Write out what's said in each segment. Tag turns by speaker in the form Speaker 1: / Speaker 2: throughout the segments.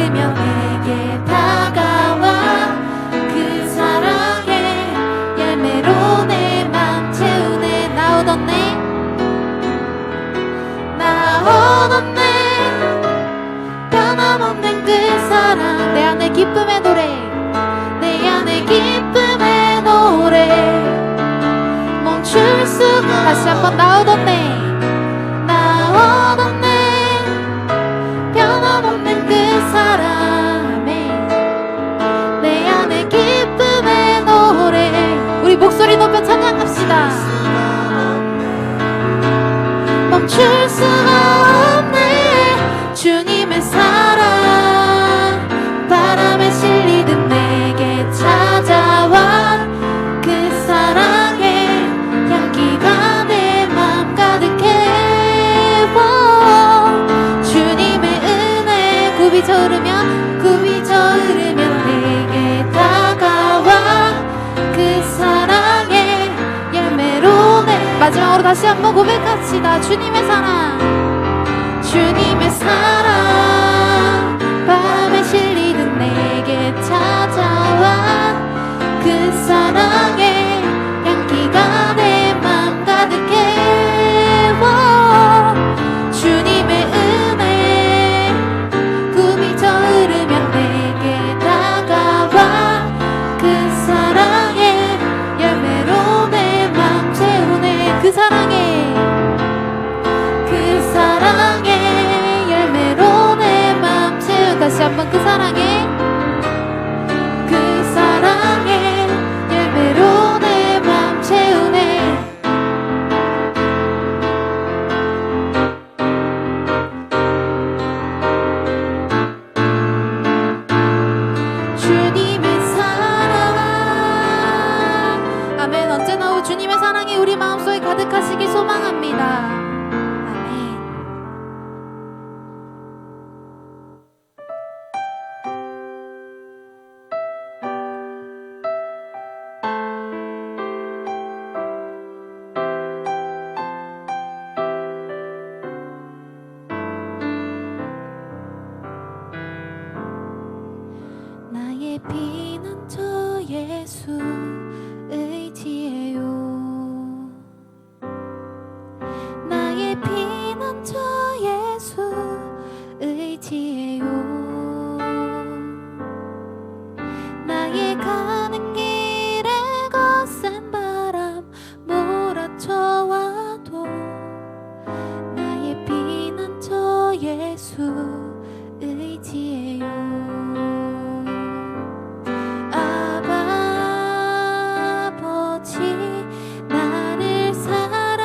Speaker 1: 흐르며 내게 다가와 그 사랑의 열매로 내 맘 채우네. 나 얻었네, 나 얻었네. 변함없는 그 사랑, 내 안에 기쁨의 노래, 내 안에 기쁨의 노래 멈출 수가. 다시 한번 나 얻었네, 나 얻었네. 변함없는 그 사랑에 내 안에 기쁨의 노래. 우리 목소리 높여 찬양합시다. 멈출 수가 없네. 주님의 사랑 바람에 실리듯 내게 찾아와 그 사랑의 향기가 내 맘 가득해. 주님의 은혜 굽이져 흐르며 내게 다가와 그 사랑의 열매로 내. 마지막으로 다시 한번 고백합시다. 주님의 사랑, 주님의 사랑 밤에 실리듯 내게 찾아와 그 사랑의 향기가 내 맘 가득해. 주님의 은혜 굽이져 흐르며 내게 다가와 그 사랑의 열매로 내 맘 채우네. 그 사랑의 열매로 내 맘 채우. 다시 한번 그 사랑의 열매로 내 맘 채우네. 주님의 사랑, 아멘. 언제나 주님의 사랑이 우리 마음속에 가득하시길 소망합니다. 나의 피난처 예수 의지해요. 나의 피난처 예수 의지해요. 나의 가는 길에 거센 바람 몰아쳐와도 나의 피난처 예수 의지해요. 나를 사랑하시니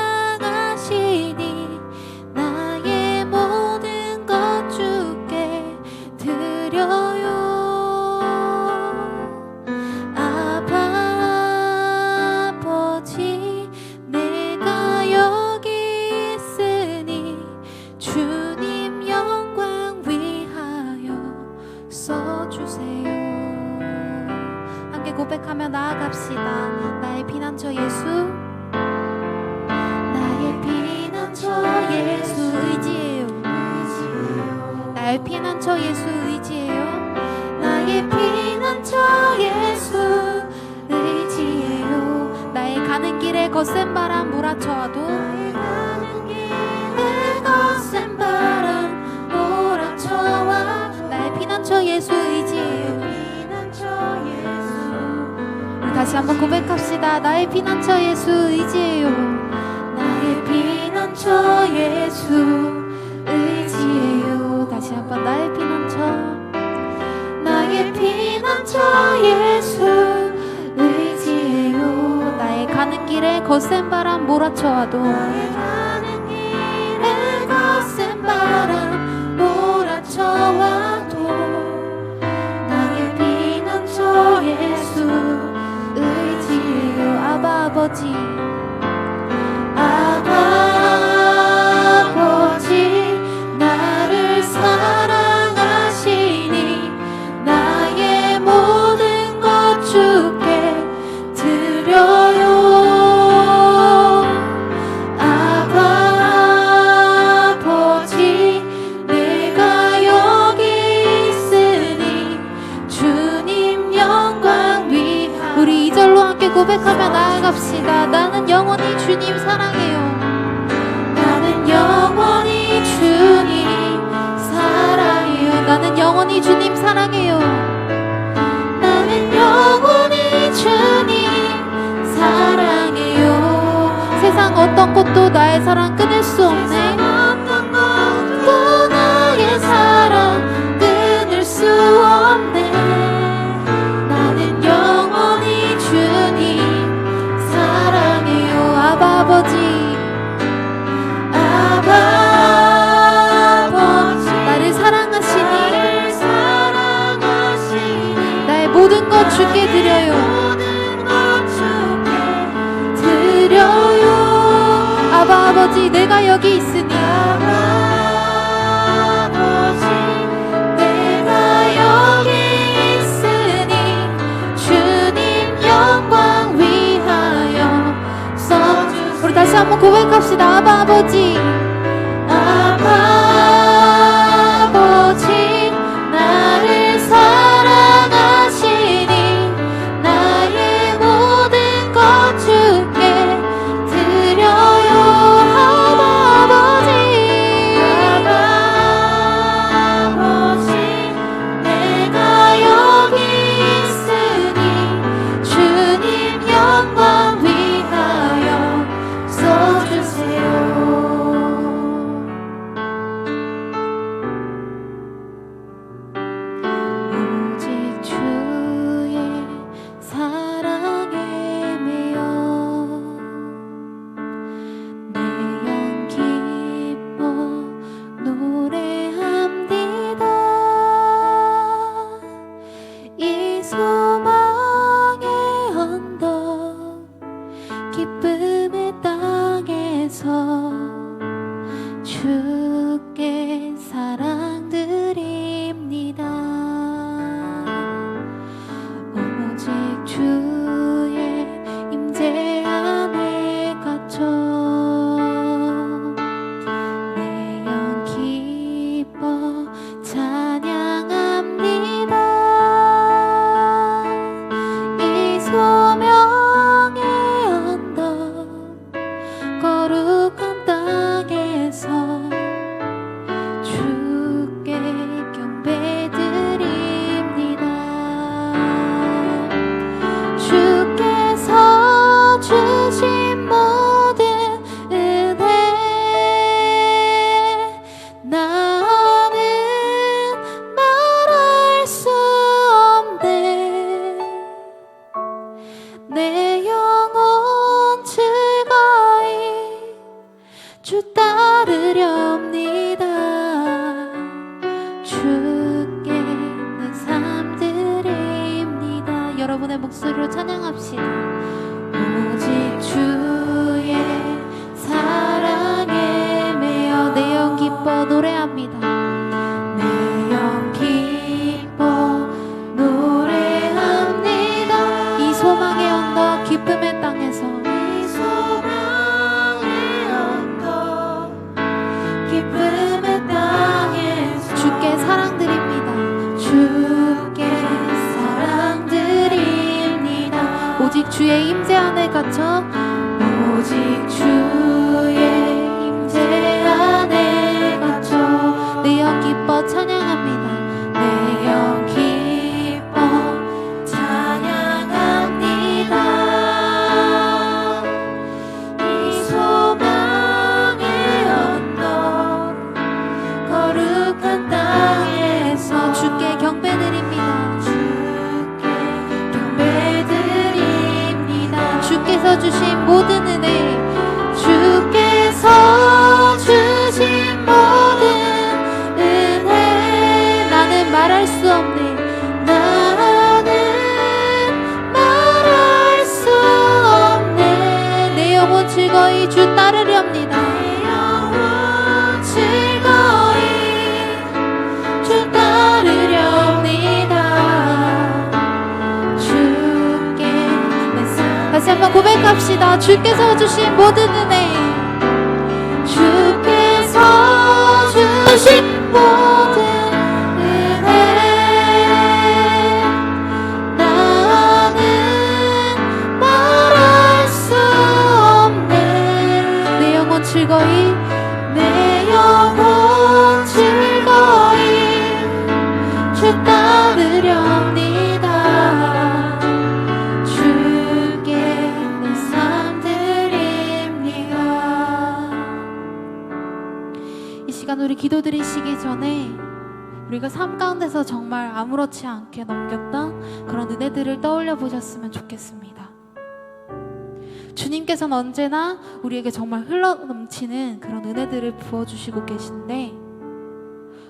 Speaker 1: 나의 모든 것 주께 드려요. 아버지 내가 여기 있으니 주님 영광 위하여 써주세요. 함께 고백하며 나아갑시다. 나의 피난처 예수, 나의 피난처 예수 의지해요. 나의 피난처 예수 의지해요. 나의 피난처 예수 의지해요. 나의 가는 길에 거센 바람 몰아쳐와도 나의 가는 길에 거센 바람 몰아쳐와 나의 피난처 예수 의지해요. 다시 한번 고백합시다. 나의 피난처 예수 의지해요. 나의 피난처 예수 의지해요. 다시 한번 나의 피난처, 나의 피난처 예수 의지해요. 나의 가는 길에 거센 바람 몰아쳐와도 나의 가는 길에 거센 바람 몰아쳐와도 나의 피난처 예수 의지해요. 아버지, 아버지 나를 사랑하시니 나의 모든 것 주께 드려요. 아버지 주님 사랑해요. 나는 영원히 주님 사랑해요. 나는 영원히 주님 사랑해요. 나는 영원히 주님 사랑해요. 세상 어떤 것도 나의 사랑 끊을 수 없네. 또 나의 사랑 끊을 수 없네. 나는 영원히 주님 사랑해요. 아바 아버지, 아바 아버지, 나를 사랑하시니 나의 모든 것 주께 드려요. 아바 아버지, 내가 여기 있으니 주님 영광 위하여 써주세요. 우리 다시 한번 고백합시다. 아바 아버지, 아바 아버지, 나를 사랑하시니 나의 모든 것 주께 드려요. 아바 아버지, 아바 아버지, 내가 여기 있으니 주님 영광 위하여 써주세요. 오직 주의 사랑에 매여 내 영 기뻐 노래합니다. 이 소망의 언덕 기쁨의 땅에서 주께 사랑드립니다. 오직 주의 임재 안에 갇혀 내 영 기뻐 찬양합니다. 이 소명의 언덕 거룩한 땅에서 주께 경배드립니다. 주께서 주신 모든 은혜 나는 말할 수 없네. 내 영혼 즐거이 주 따르렵니다. 주께 내 삶 드립니다. 여러분의 목소리로 찬양합시다. 오직 주의 사랑에 매여 내 영 기뻐 노래합니다. 내 영 기뻐 노래합니다. 이 소망의 언덕 기쁨의 땅에서 이 소망의 언덕 기쁨의 땅에서 주께 사랑드립니다. 주께 사랑드립니다. 오직 주의 임재 안에 갇혀 오직 주의 임재 안에 갇혀 내 영 기뻐 찬양합니다. 내 영 기뻐 찬양합니다. 이 소망의 언덕 거룩한 땅에서 주께 경배드립니다. 주께 경배드립니다. 주께서 주신 모든 은혜, 주께서 주신 모든 은혜 나는 말할 수 없네. 나는 말할 수 없네. 내 영혼 즐거이 주 따르렵니다. 내 영혼 즐거이 주 따르렵니다. 주께 내 삶 다시 한번 고백합시다. 주께서 주신 모든 은혜, 주께서 주신 모든 은혜 나는 말할 수 없네. 기도드리시기 전에 우리가 삶 가운데서 정말 아무렇지 않게 넘겼던 그런 은혜들을 떠올려 보셨으면 좋겠습니다. 주님께서는 언제나 우리에게 정말 흘러넘치는 그런 은혜들을 부어주시고 계신데,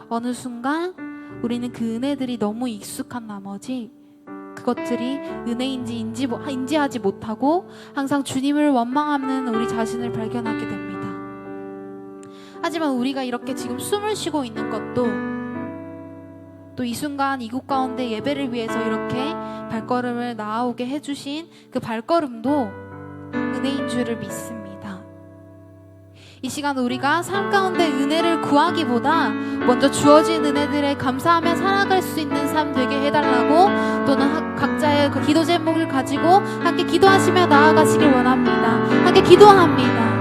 Speaker 1: 어느 순간 우리는 그 은혜들이 너무 익숙한 나머지 그것들이 은혜인지 인지하지 못하고 항상 주님을 원망하는 우리 자신을 발견하게 됩니다. 하지만 우리가 이렇게 지금 숨을 쉬고 있는 것도, 또 이 순간 이곳 가운데 예배를 위해서 이렇게 발걸음을 나아오게 해주신 그 발걸음도 은혜인 줄을 믿습니다. 이 시간 우리가 삶 가운데 은혜를 구하기보다 먼저 주어진 은혜들에 감사하며 살아갈 수 있는 삶 되게 해달라고, 또는 각자의 그 기도 제목을 가지고 함께 기도하시며 나아가시길 원합니다. 함께 기도합니다.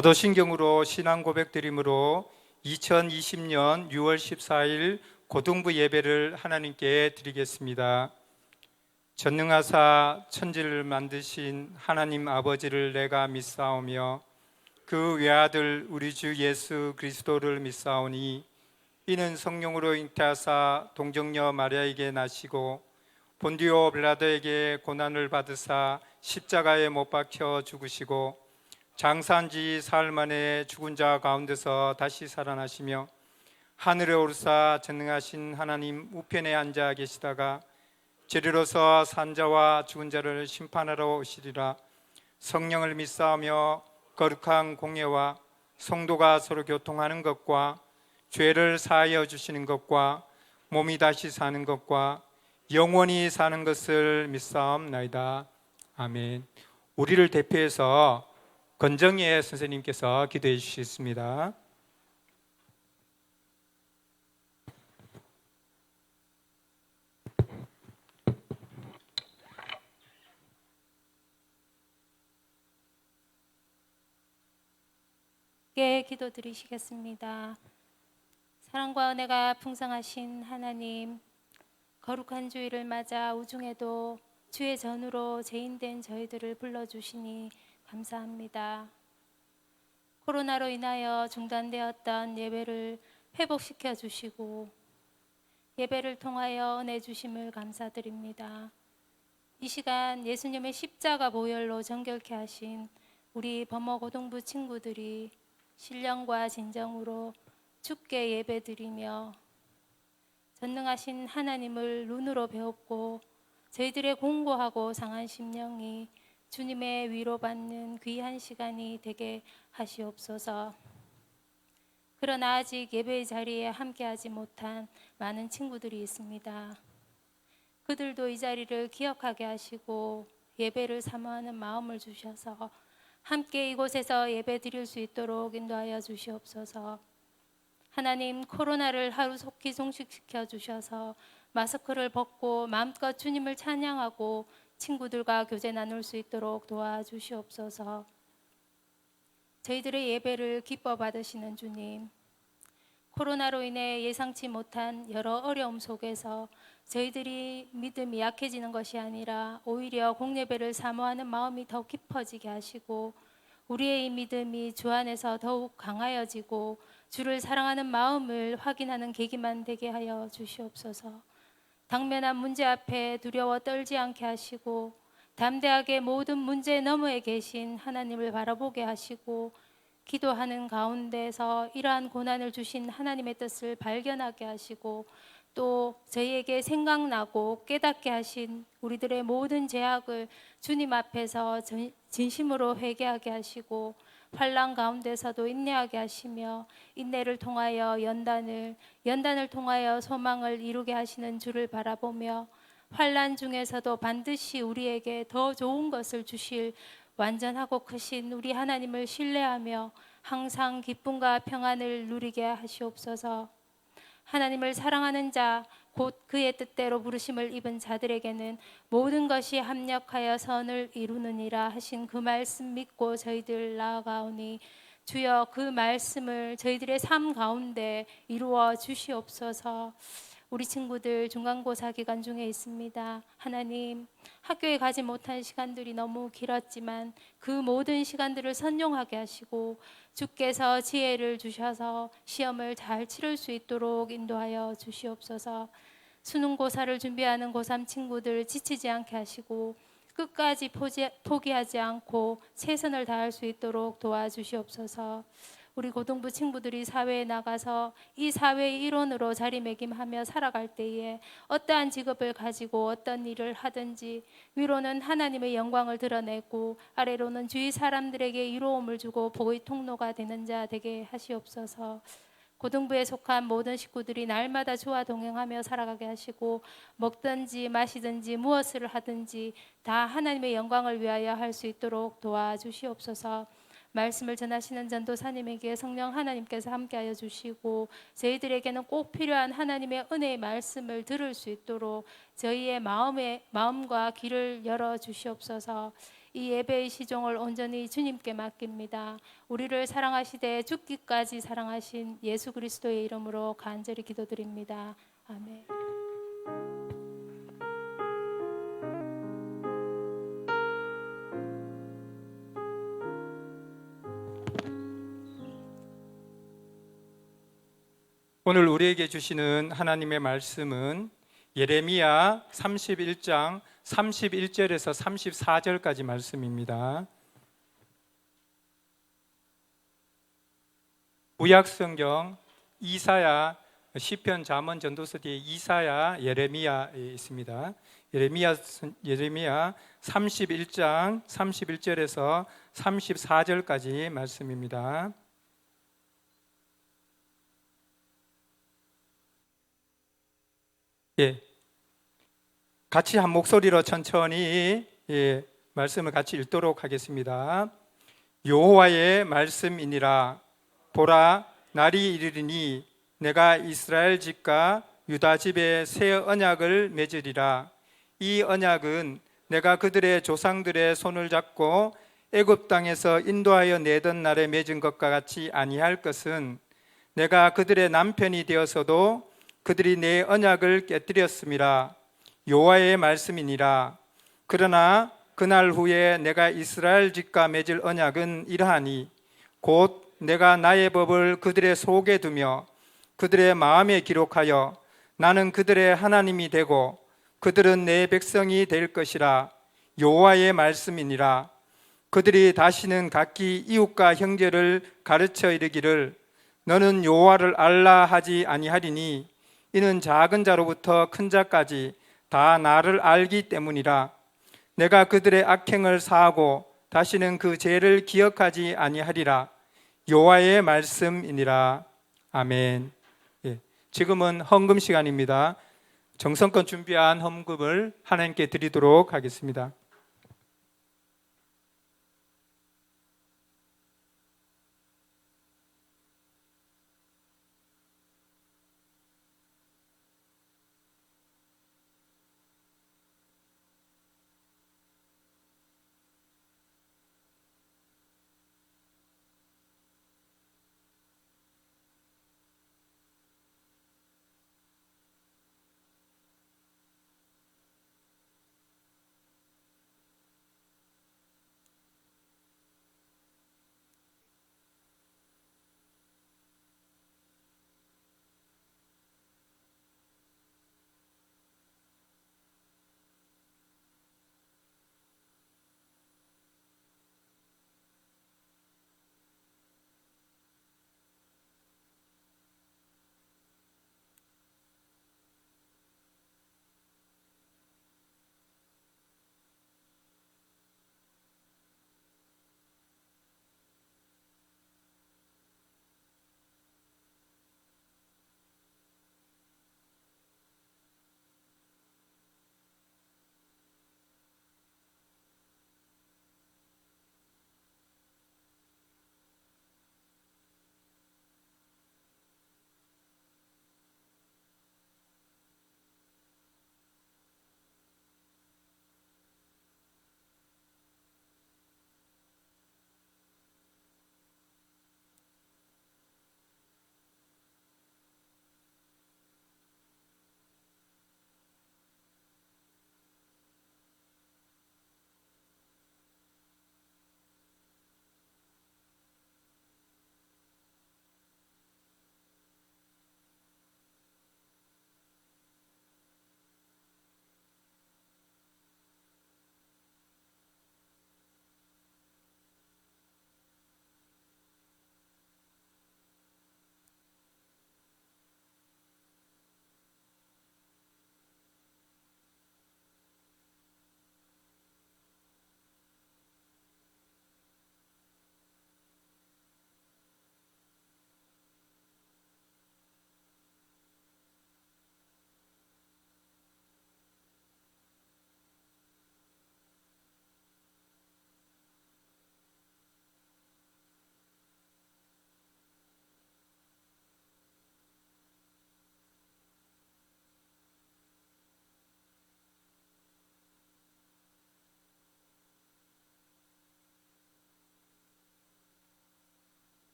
Speaker 2: 사도신경으로 신앙 고백드림으로 2020년 6월 14일 고등부 예배를 하나님께 드리겠습니다. 전능하사 천지를 만드신 하나님 아버지를 내가 믿사오며 그 외아들 우리 주 예수 그리스도를 믿사오니 이는 성령으로 잉태하사 동정녀 마리아에게 나시고 본디오 빌라도에게 고난을 받으사 십자가에 못 박혀 죽으시고 장사한지 사흘 만에 죽은 자 가운데서 다시 살아나시며 하늘에 오르사 전능하신 하나님 우편에 앉아 계시다가 재리로서 산자와 죽은 자를 심판하러 오시리라. 성령을 믿사오며 거룩한 공예와 성도가 서로 교통하는 것과 죄를 사하여 주시는 것과 몸이 다시 사는 것과 영원히 사는 것을 믿사옵나이다. 아멘. 우리를 대표해서 권정예 선생님께서 기도해 주시겠습니다.
Speaker 3: 기도드리시겠습니다. 사랑과 은혜가 풍성하신 하나님, 거룩한 주일을 맞아 우중에도 주의 전으로 죄인된 저희들을 불러주시니 감사합니다. 코로나로 인하여 중단되었던 예배를 회복시켜 주시고 예배를 통하여 은혜 주심을 감사드립니다. 이 시간 예수님의 십자가 보혈로 정결케 하신 우리 범어고등부 친구들이 신령과 진정으로 주께 예배드리며 전능하신 하나님을 눈으로 배웠고 저희들의 공고하고 상한 심령이 주님의 위로받는 귀한 시간이 되게 하시옵소서. 그러나 아직 예배의 자리에 함께하지 못한 많은 친구들이 있습니다. 그들도 이 자리를 기억하게 하시고 예배를 사모하는 마음을 주셔서 함께 이곳에서 예배 드릴 수 있도록 인도하여 주시옵소서. 하나님, 코로나를 하루속히 종식시켜 주셔서 마스크를 벗고 마음껏 주님을 찬양하고 친구들과 교제 나눌 수 있도록 도와주시옵소서. 저희들의 예배를 기뻐 받으시는 주님, 코로나로 인해 예상치 못한 여러 어려움 속에서 저희들이 믿음이 약해지는 것이 아니라 오히려 공예배를 사모하는 마음이 더 깊어지게 하시고 우리의 이 믿음이 주 안에서 더욱 강하여지고 주를 사랑하는 마음을 확인하는 계기만 되게 하여 주시옵소서. 당면한 문제 앞에 두려워 떨지 않게 하시고 담대하게 모든 문제 너머에 계신 하나님을 바라보게 하시고 기도하는 가운데서 이러한 고난을 주신 하나님의 뜻을 발견하게 하시고 또 저희에게 생각나고 깨닫게 하신 우리들의 모든 죄악을 주님 앞에서 진심으로 회개하게 하시고 환난 가운데서도 인내하게 하시며 인내를 통하여 연단을 통하여 소망을 이루게 하시는 주를 바라보며 환난 중에서도 반드시 우리에게 더 좋은 것을 주실 완전하고 크신 우리 하나님을 신뢰하며 항상 기쁨과 평안을 누리게 하시옵소서. 하나님을 사랑하는 자 곧 그의 뜻대로 부르심을 입은 자들에게는 모든 것이 합력하여 선을 이루느니라 하신 그 말씀 믿고 저희들 나아가오니 주여 그 말씀을 저희들의 삶 가운데 이루어 주시옵소서. 우리 친구들 중간고사 기간 중에 있습니다. 하나님, 학교에 가지 못한 시간들이 너무 길었지만 그 모든 시간들을 선용하게 하시고 주께서 지혜를 주셔서 시험을 잘 치를 수 있도록 인도하여 주시옵소서. 수능고사를 준비하는 고3 친구들 지치지 않게 하시고 끝까지 포기하지 않고 최선을 다할 수 있도록 도와주시옵소서. 우리 고등부 친구들이 사회에 나가서 이 사회의 일원으로 자리매김하며 살아갈 때에 어떠한 직업을 가지고 어떤 일을 하든지 위로는 하나님의 영광을 드러내고 아래로는 주위 사람들에게 이로움을 주고 복의 통로가 되는 자 되게 하시옵소서. 고등부에 속한 모든 식구들이 날마다 주와 동행하며 살아가게 하시고 먹든지 마시든지 무엇을 하든지 다 하나님의 영광을 위하여 할 수 있도록 도와주시옵소서. 말씀을 전하시는 전도사님에게 성령 하나님께서 함께하여 주시고 저희들에게는 꼭 필요한 하나님의 은혜의 말씀을 들을 수 있도록 저희의 마음과 귀를 열어 주시옵소서. 이 예배의 시종을 온전히 주님께 맡깁니다. 우리를 사랑하시되 죽기까지 사랑하신 예수 그리스도의 이름으로 간절히 기도드립니다. 아멘.
Speaker 2: 오늘 우리에게 주시는 하나님의 말씀은 예레미야 31장 31절에서 34절까지 말씀입니다. 구약성경 이사야, 시편, 잠언, 전도서 뒤에 이사야, 예레미야에 있습니다. 예레미야 31장 31절에서 34절까지 말씀입니다. 같이 한 목소리로 천천히 말씀을 같이 읽도록 하겠습니다. 여호와의 말씀이니라. 보라, 날이 이르리니 내가 이스라엘 집과 유다 집에 새 언약을 맺으리라. 이 언약은 내가 그들의 조상들의 손을 잡고 애굽 땅에서 인도하여 내던 날에 맺은 것과 같이 아니할 것은 내가 그들의 남편이 되어서도 그들이 내 언약을 깨뜨렸음이라. 여호와의 말씀이니라. 그러나 그날 후에 내가 이스라엘 집과 맺을 언약은 이러하니 곧 내가 나의 법을 그들의 속에 두며 그들의 마음에 기록하여 나는 그들의 하나님이 되고 그들은 내 백성이 될 것이라. 여호와의 말씀이니라. 그들이 다시는 각기 이웃과 형제를 가르쳐 이르기를 너는 여호와를 알라 하지 아니하리니 이는 작은 자로부터 큰 자까지 다 나를 알기 때문이라. 내가 그들의 악행을 사하고 다시는 그 죄를 기억하지 아니하리라. 여호와의 말씀이니라. 아멘. 지금은 헌금 시간입니다. 정성껏 준비한 헌금을 하나님께 드리도록 하겠습니다.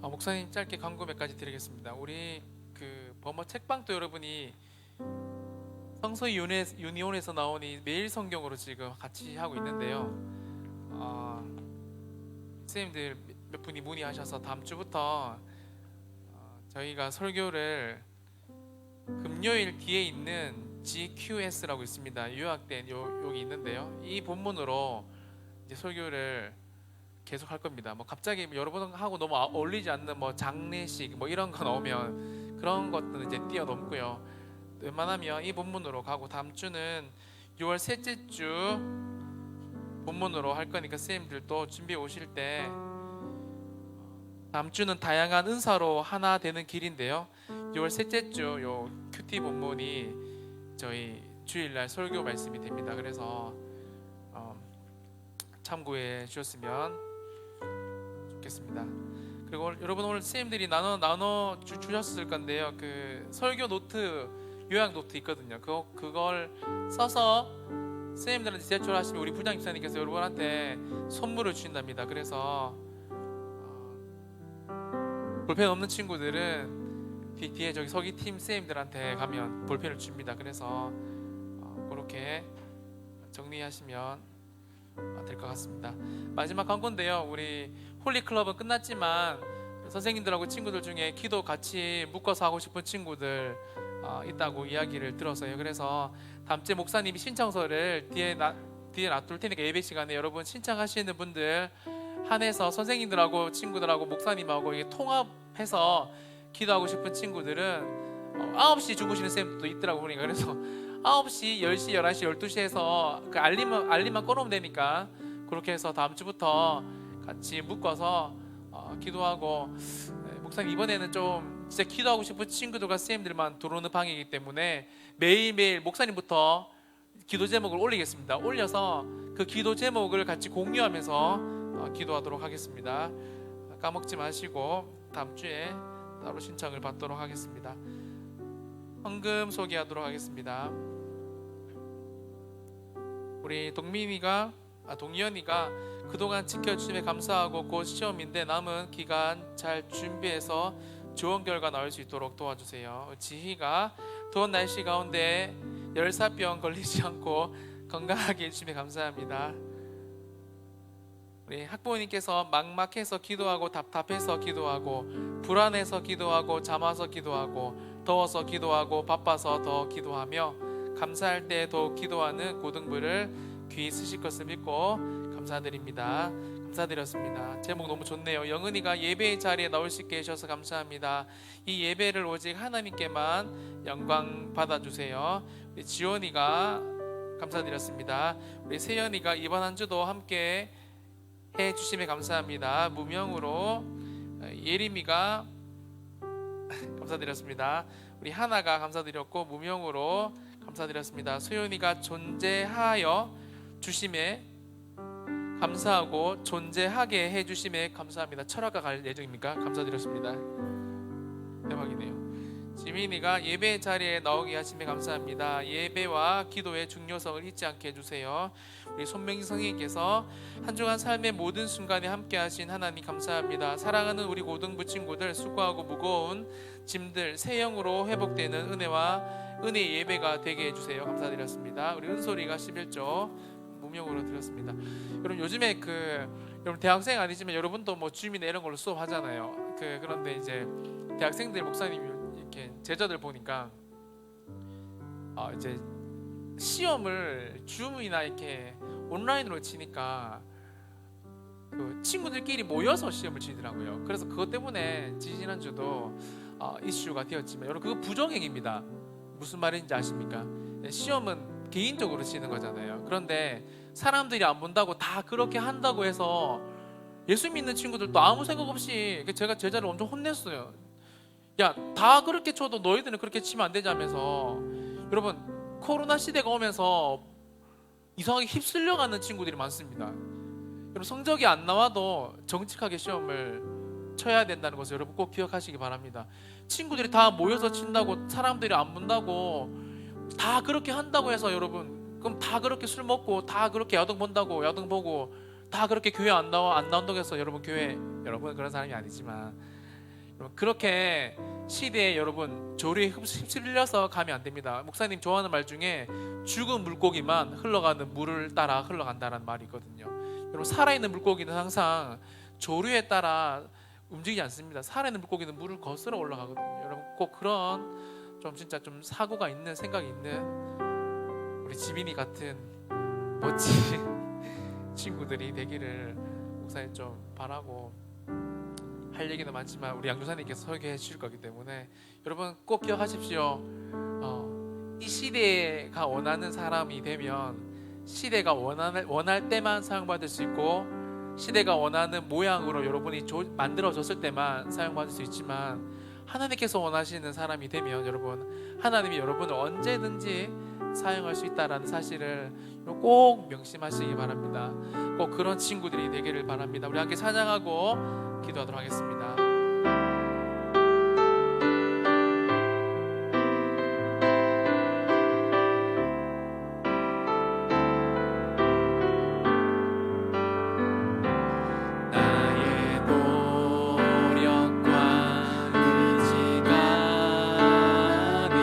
Speaker 4: 목사님 짧게 광고 몇 가지 드리겠습니다. 우리 그 범어 책방도 여러분이 성서 유니온에서 나온 이 매일 성경으로 지금 같이 하고 있는데요. 선생님들 몇 분이 문의하셔서 다음 주부터 저희가 설교를 금요일 뒤에 있는 GQS라고 있습니다. 요약된 여기 있는데요. 이 본문으로 이제 설교를 계속 할 겁니다. 뭐 갑자기 여러분하고 너무 어울리지 않는 뭐 장례식 뭐 이런 거 나오면 그런 것들은 이제 뛰어넘고요. 웬만하면 이 본문으로 가고 다음 주는 6월 셋째 주 본문으로 할 거니까 선생님들도 준비해 오실 때 다음 주는 다양한 은사로 하나 되는 길인데요. 6월 셋째 주 요 큐티 본문이 저희 주일날 설교 말씀이 됩니다. 그래서 참고해 주셨으면 좋겠습니다. 그리고 여러분 오늘 선생님들이 나눠 주셨을 건데요. 그 설교 노트 요약 노트 있거든요. 그걸 써서 선생님들한테 제출하시면 우리 부장 집사님께서 여러분한테 선물을 주신답니다. 그래서 볼펜 없는 친구들은 뒤에 저기 서기팀 선생님들한테 가면 볼펜을 줍니다. 그래서 그렇게 정리하시면 될 것 같습니다. 마지막 광고인데요. 우리 홀리클럽은 끝났지만 선생님들하고 친구들 중에 기도 같이 묶어서 하고 싶은 친구들 있다고 이야기를 들었어요. 그래서 다음 주에 목사님이 신청서를 뒤에 놔둘 테니까 예배 시간에 여러분 신청하시는 분들 한해서 선생님들하고 친구들하고 목사님하고 이게 통합해서 기도하고 싶은 친구들은 9시 주무시는 쌤도 있더라고 보니까. 그래서 9시, 10시, 11시, 12시에서 그 알림만 꺼놓으면 되니까 그렇게 해서 다음 주부터 같이 묶어서 기도하고 목사님 이번에는 좀 진짜 기도하고 싶은 친구들과 선생님들만 들어오는 방이기 때문에 매일매일 목사님부터 기도 제목을 올리겠습니다. 올려서 그 기도 제목을 같이 공유하면서 기도하도록 하겠습니다. 까먹지 마시고 다음 주에 따로 신청을 받도록 하겠습니다. 헌금 소개하도록 하겠습니다. 우리 동연이가 그동안 지켜주심에 감사하고 곧 시험인데 남은 기간 잘 준비해서 좋은 결과 나올 수 있도록 도와주세요. 지희가 더운 날씨 가운데 열사병 걸리지 않고 건강하게 해주시면 감사합니다. 우리 학부모님께서 막막해서 기도하고 답답해서 기도하고 불안해서 기도하고 잠아서 기도하고 더워서 기도하고 바빠서 더 기도하며 감사할 때 더욱 기도하는 고등부를 귀히 쓰실 것을 믿고 감사드립니다. 감사드렸습니다. 제목 너무 좋네요. 영은이가 예배의 자리에 나올 수 있게 해주셔서 감사합니다. 이 예배를 오직 하나님께만 영광 받아주세요. 우리 지원이가 감사드렸습니다. 우리 세연이가 이번 한 주도 함께 해주심에 감사합니다. 무명으로 예림이가 감사드렸습니다. 우리 하나가 감사드렸고 무명으로 감사드렸습니다. 소연이가 존재하여 주심에 감사하고 존재하게 해주심에 감사합니다. 철학과 갈 예정입니까? 감사드렸습니다. 대박이네요. 지민이가 예배 자리에 나오게 하심에 감사합니다. 예배와 기도의 중요성을 잊지 않게 해주세요. 우리 손명희 성인께서 한 주간 삶의 모든 순간에 함께 하신 하나님 감사합니다. 사랑하는 우리 고등부 친구들 수고하고 무거운 짐들 새 영으로 회복되는 은혜의 예배가 되게 해주세요. 감사드렸습니다. 우리 은솔이가 11조 무명으로 드렸습니다. 여러분 요즘에 여러분 대학생 아니지만 여러분도 뭐 주임이나 이런 걸로 수업하잖아요. 그런데 이제 대학생들 목사님이 이렇게 제자들 보니까 이제 시험을 줌이나 이렇게 온라인으로 치니까 그 친구들끼리 모여서 시험을 치더라고요. 그래서 그것 때문에 지지난주도 이슈가 되었지만 여러분 그거 부정행위입니다. 무슨 말인지 아십니까? 시험은 개인적으로 치는 거잖아요. 그런데 사람들이 안 본다고 다 그렇게 한다고 해서 예수 믿는 친구들도 아무 생각 없이 제가 제자를 엄청 혼냈어요. 야, 다 그렇게 쳐도 너희들은 그렇게 치면 안 되자면서. 여러분 코로나 시대가 오면서 이상하게 휩쓸려가는 친구들이 많습니다. 여러분 성적이 안 나와도 정직하게 시험을 쳐야 된다는 것을 여러분 꼭 기억하시기 바랍니다. 친구들이 다 모여서 친다고 사람들이 안 본다고 다 그렇게 한다고 해서 여러분 그럼 다 그렇게 술 먹고 다 그렇게 야동 본다고 야동 보고 다 그렇게 교회 안 나온다고 해서 여러분 그런 사람이 아니지만 그렇게 시대에 여러분 조류에 휩쓸려서 가면 안 됩니다. 목사님 좋아하는 말 중에 죽은 물고기만 흘러가는 물을 따라 흘러간다는 말이 있거든요. 여러분 살아있는 물고기는 항상 조류에 따라 움직이지 않습니다. 살아있는 물고기는 물을 거슬러 올라가거든요. 여러분 꼭 그런 좀 진짜 좀 사고가 있는 생각이 있는 우리 지민이 같은 멋진 친구들이 되기를 목사님 좀 바라고, 할 얘기는 많지만 우리 양조사님께서 설교해 주실 거기 때문에 여러분 꼭 기억하십시오. 이 시대가 원하는 사람이 되면 시대가 원할 때만 사용받을 수 있고, 시대가 원하는 모양으로 여러분이 만들어졌을 때만 사용받을 수 있지만, 하나님께서 원하시는 사람이 되면 여러분 하나님이 여러분을 언제든지 사용할 수 있다라는 사실을 꼭 명심하시기 바랍니다. 꼭 그런 친구들이 되기를 바랍니다. 우리 함께 찬양하고 기도하도록 하겠습니다. 나의 노력과 의지가 아닌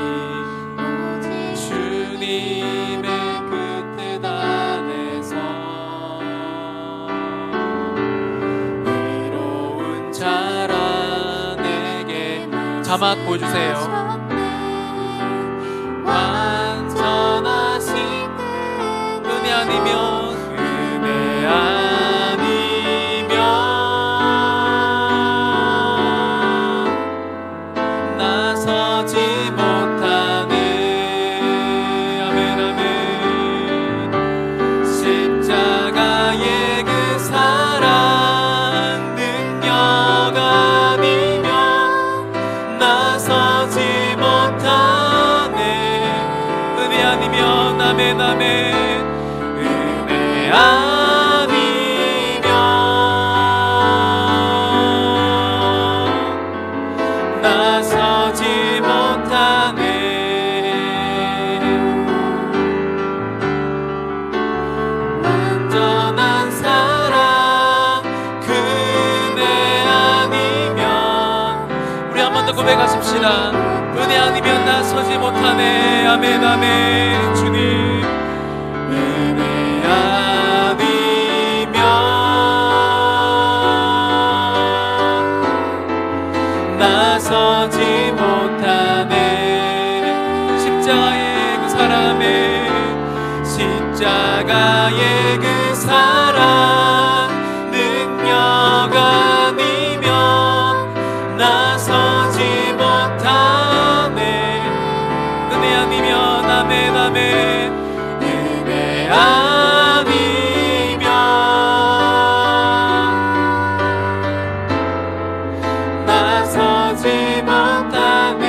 Speaker 4: 주님의 그 뜻 안에서 의로운 자라 내게 자막 보여주세요. 완전하신 은혜 아니면 은혜 아니면 나서지 못하네. 아멘 아멘. 십자가의 그 사랑 능력 아니면 나서지 못하네. 은혜 아니면 아멘 아멘. 은혜 아니면 나서지 못하네. 완전한 사랑 그네 아니면, 우리 한 번 더 고백하십시다. 은혜 아니면 나서지 못하네. 아멘 아멘. 주님 은혜 아니면 나서지 못하네. 십자가의 그 사랑에, 십자가의 그 사랑 능력 아니면 나서지 못하네. 은혜 아니면 아멘 아멘. 은혜 아니면 나서지 못하네.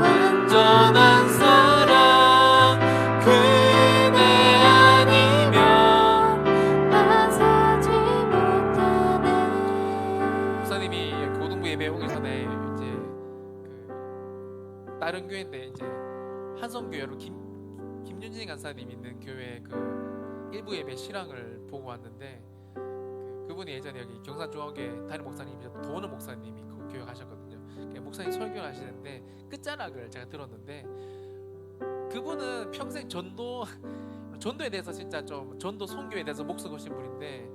Speaker 4: 완전한 사랑 그네 아니면
Speaker 1: 나서지 못하네.
Speaker 4: 목사님이 고등부 예배 오기 전에 이제 다른 교회인데 이제 한성교회로 김윤진 간사님 있는 교회 그 일부 예배 실황을 보고 왔는데, 그분이 예전에 여기 경산중앙교회 담임 목사님이셨던 도원호 목사님이 그 교회 가셨거든요. 목사님 설교를 하시는데 끝자락을 제가 들었는데, 그분은 평생 전도에 대해서 진짜 좀 전도 선교에 대해서 목숨 거신 분인데,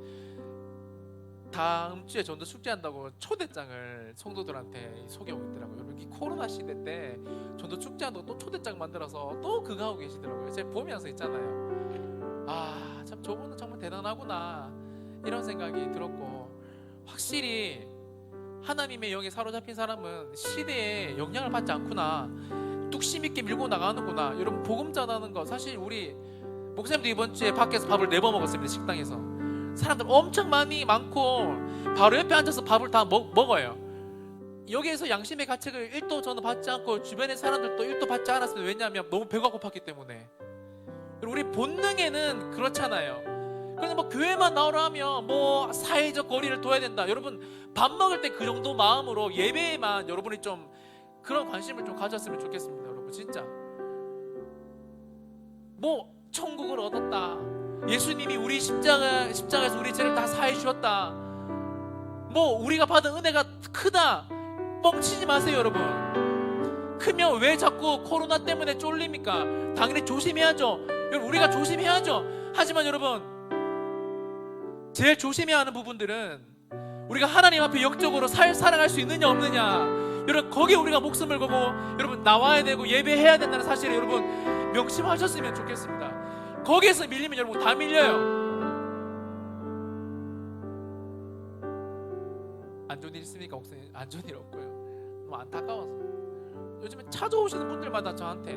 Speaker 4: 다음 주에 전도 축제한다고 초대장을 성도들한테 소개하고 있더라고요. 여러분 이 코로나 시대 때 전도 축제한다고 또 초대장 만들어서 또 그거 하고 계시더라고요. 제가 보면서 있잖아요. 아, 참 저분은 정말 대단하구나 이런 생각이 들었고, 확실히 하나님의 영에 사로잡힌 사람은 시대에 영향을 받지 않구나, 뚝심 있게 밀고 나가는구나. 여러분 복음 전하는 거, 사실 우리 목사님도 이번 주에 밖에서 밥을 4번 먹었습니다. 식당에서 사람들 엄청 많고 바로 옆에 앉아서 밥을 다 먹어요. 여기에서 양심의 가책을 1도 저는 받지 않고 주변의 사람들도 1도 받지 않았어요. 왜냐하면 너무 배가 고팠기 때문에. 우리 본능에는 그렇잖아요. 그런데 뭐 교회만 나오라 하면 뭐 사회적 거리를 둬야 된다. 여러분 밥 먹을 때 그 정도 마음으로 예배에만 여러분이 좀 그런 관심을 좀 가졌으면 좋겠습니다. 여러분 진짜 뭐 천국을 얻었다, 예수님이 우리 십자가에서 우리 죄를 다 사해 주셨다. 뭐 우리가 받은 은혜가 크다. 뻥치지 마세요, 여러분. 크면 왜 자꾸 코로나 때문에 쫄립니까? 당연히 조심해야죠. 여러분, 우리가 조심해야죠. 하지만 여러분, 제일 조심해야 하는 부분들은 우리가 하나님 앞에 영적으로 살아갈 수 있느냐 없느냐, 여러분 거기에 우리가 목숨을 걸고 여러분 나와야 되고 예배해야 된다는 사실을 여러분 명심하셨으면 좋겠습니다. 거기에서 밀리면 여러분 다 밀려요. 안 좋은 일 있습니까, 목사님? 안 좋은 일 없고요. 너무 안타까워서 요즘에 찾아오시는 분들마다 저한테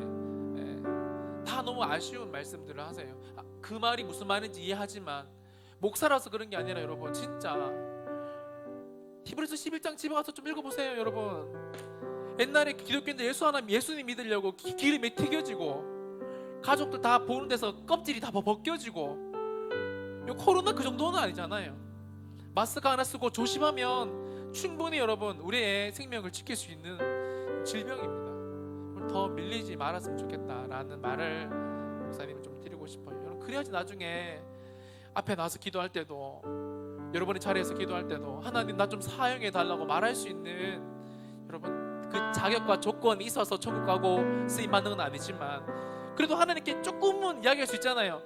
Speaker 4: 다 너무 아쉬운 말씀들을 하세요. 그 말이 무슨 말인지 이해하지만 목사라서 그런 게 아니라 여러분 진짜 히브리서 11장 집에 가서 좀 읽어보세요. 여러분, 옛날에 기독교인들 예수님 믿으려고 기름이 튀겨지고 가족들 다 보는 데서 껍질이 다 벗겨지고, 코로나 그 정도는 아니잖아요. 마스크 하나 쓰고 조심하면 충분히 여러분 우리의 생명을 지킬 수 있는 질병입니다. 더 밀리지 말았으면 좋겠다라는 말을 목사님이 좀 드리고 싶어요. 여러분, 그래야지 나중에 앞에 나와서 기도할 때도, 여러분의 자리에서 기도할 때도 하나님 나 좀 사용해 달라고 말할 수 있는 여러분 그 자격과 조건이 있어서 천국 가고 쓰임 받는 건 아니지만 그래도 하나님께 조금은 이야기할 수 있잖아요.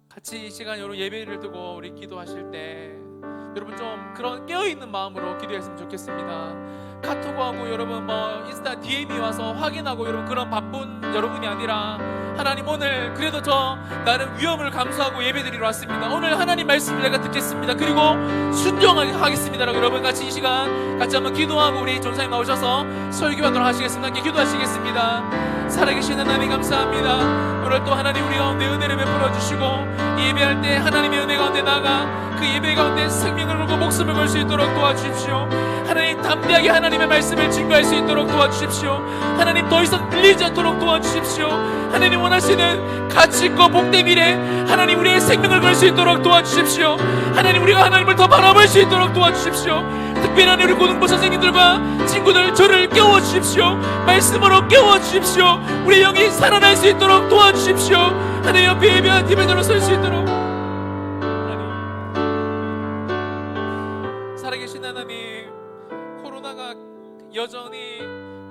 Speaker 4: 같이 이 시간 여러분 예배를 두고 우리 기도하실 때 여러분 좀 그런 깨어있는 마음으로 기도했으면 좋겠습니다. 카톡하고 여러분 뭐 인스타 DM이 와서 확인하고 여러분 그런 바쁜 여러분이 아니라, 하나님 오늘 그래도 저 나름 위험을 감수하고 예배드리러 왔습니다. 오늘 하나님 말씀을 내가 듣겠습니다. 그리고 순종하게 하겠습니다라고 여러분 같이 이 시간 같이 한번 기도하고 우리 전사님 나오셔서 설교하도록 하시겠습니다. 함께 기도하시겠습니다. 살아계신 하나님 감사합니다. 오늘 또 하나님 우리 가운데 은혜를 베풀어 주시고 이 예배할 때 하나님의 은혜 가운데 나가 그 예배 가운데 생명을 걸고 목숨을 걸 수 있도록 도와주십시오. 하나님 담대하게 하나님의 말씀을 증거할 수 있도록 도와주십시오. 하나님 더 이상 밀리지 않도록 도와주십시오. 하나님 원하시는 가치 있고 복된 미래, 하나님 우리의 생명을 걸 수 있도록 도와주십시오. 하나님 우리가 하나님을 더 바라볼 수 있도록 도와주십시오. 특별한 우리 고등부 선생님들과 친구들 저를 깨워주십시오. 말씀으로 깨워주십시오. 우리 영이 살아날 수 있도록 도와주십시오. 하나님 옆에 예배한 팀에 들어설 수 있도록, 살아계신 하나님, 코로나가 여전히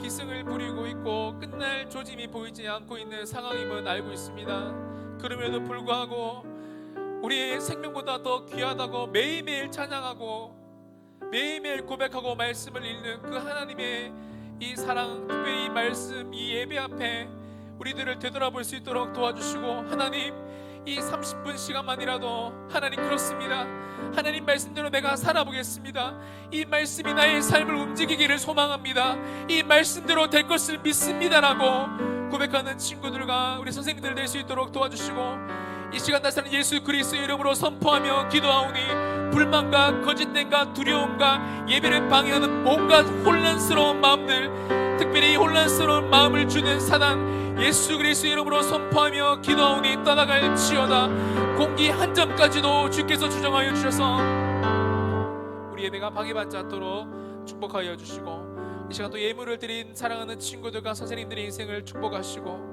Speaker 4: 기승을 부리고 있고 끝날 조짐이 보이지 않고 있는 상황임을 알고 있습니다. 그럼에도 불구하고 우리의 생명보다 더 귀하다고 매일매일 찬양하고 매일매일 고백하고 말씀을 읽는 그 하나님의 이 사랑, 특별히 이 말씀, 이 예배 앞에 우리들을 되돌아볼 수 있도록 도와주시고, 하나님 이 30분 시간만이라도 하나님 그렇습니다. 하나님 말씀대로 내가 살아보겠습니다. 이 말씀이 나의 삶을 움직이기를 소망합니다. 이 말씀대로 될 것을 믿습니다라고 고백하는 친구들과 우리 선생님들 될 수 있도록 도와주시고, 이 시간 다시 예수 그리스도의 이름으로 선포하며 기도하오니 불만과 거짓됨과 두려움과 예배를 방해하는 온갖 혼란스러운 마음들, 특별히 혼란스러운 마음을 주는 사단 예수 그리스도의 이름으로 선포하며 기도하오니 떠나갈지어다. 공기 한 점까지도 주께서 주정하여 주셔서 우리 예배가 방해받지 않도록 축복하여 주시고, 이 시간 또 예물을 드린 사랑하는 친구들과 선생님들의 인생을 축복하시고,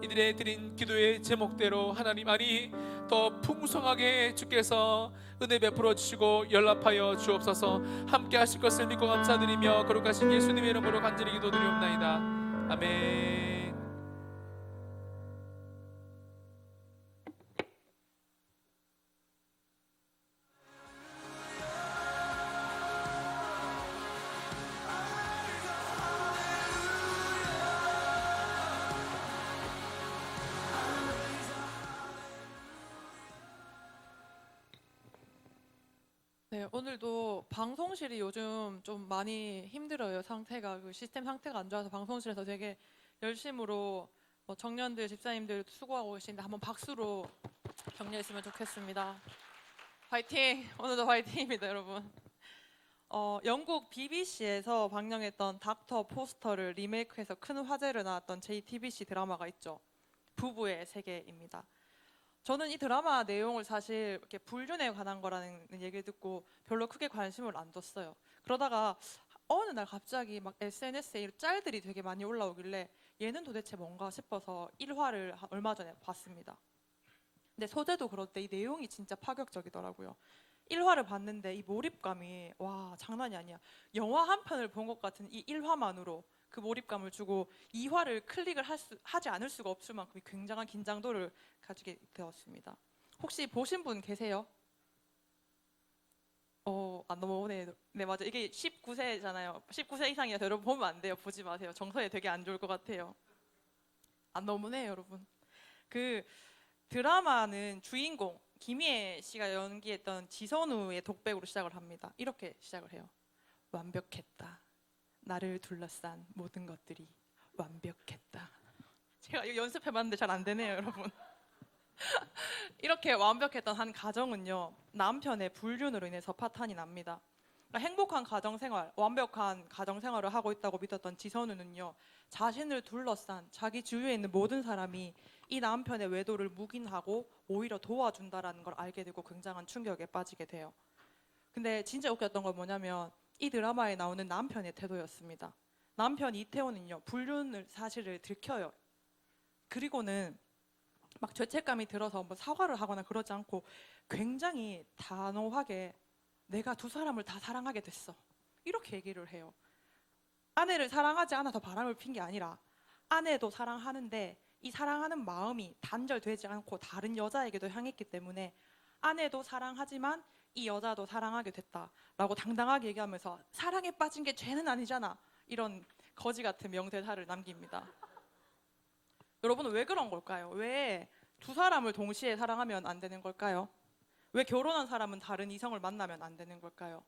Speaker 4: 이들의 드린 기도의 제목대로 하나님 아니 더 풍성하게 주께서 은혜 베풀어 주시고 연락하여 주옵소서. 함께 하실 것을 믿고 감사드리며 거룩하신 예수님의 이름으로 간절히 기도드리옵나이다. 아멘.
Speaker 5: 네, 오늘도 방송실이 요즘 좀 많이 힘들어요. 상태가, 그 시스템 상태가 안 좋아서 방송실에서 되게 열심으로 청년들, 집사님들 수고하고 계신데 한번 박수로 격려했으면 좋겠습니다. 화이팅! 오늘도 화이팅입니다, 여러분. 영국 BBC에서 방영했던 닥터 포스터를 리메이크해서 큰 화제를 낳았던 JTBC 드라마가 있죠. 부부의 세계입니다. 저는 이 드라마 내용을 사실 이렇게 불륜에 관한 거라는 얘기를 듣고 별로 크게 관심을 안 뒀어요. 그러다가 어느 날 갑자기 막 SNS에 짤들이 되게 많이 올라오길래 얘는 도대체 뭔가 싶어서 1화를 얼마 전에 봤습니다. 근데 소재도 그런데 이 내용이 진짜 파격적이더라고요. 1화를 봤는데 이 몰입감이 와 장난이 아니야. 영화 한 편을 본 것 같은 이 1화만으로 그 몰입감을 주고 2화를 클릭을 하지 않을 수가 없을 만큼 굉장한 긴장도를 가지게 되었습니다. 혹시 보신 분 계세요? 안 넘어오네. 네, 맞아. 이게 19세잖아요. 19세 이상이라서 여러분 보면 안 돼요. 보지 마세요. 정서에 되게 안 좋을 것 같아요. 안 넘어오네, 여러분. 그 드라마는 주인공 김희애 씨가 연기했던 지선우의 독백으로 시작을 합니다. 이렇게 시작을 해요. 완벽했다. 나를 둘러싼 모든 것들이 완벽했다. 제가 이거 연습해봤는데 잘 안 되네요, 여러분. 이렇게 완벽했던 한 가정은요, 남편의 불륜으로 인해서 파탄이 납니다. 그러니까 행복한 가정생활, 완벽한 가정생활을 하고 있다고 믿었던 지선우는요, 자신을 둘러싼 자기 주위에 있는 모든 사람이 이 남편의 외도를 묵인하고 오히려 도와준다라는 걸 알게 되고 굉장한 충격에 빠지게 돼요. 근데 진짜 웃겼던 건 뭐냐면 이 드라마에 나오는 남편의 태도였습니다. 남편 이태원은요, 불륜을 사실을 들켜요. 그리고는 막 죄책감이 들어서 뭐 사과를 하거나 그러지 않고 굉장히 단호하게 내가 두 사람을 다 사랑하게 됐어. 이렇게 얘기를 해요. 아내를 사랑하지 않아서 바람을 핀 게 아니라 아내도 사랑하는데 이 사랑하는 마음이 단절되지 않고 다른 여자에게도 향했기 때문에 아내도 사랑하지만 이 여자도 사랑하게 됐다라고 당당하게 얘기하면서 사랑에 빠진 게 죄는 아니잖아. 이런 거지 같은 명대사를 남깁니다. 여러분은 왜 그런 걸까요? 왜 두 사람을 동시에 사랑하면 안 되는 걸까요? 왜 결혼한 사람은 다른 이성을 만나면 안 되는 걸까요?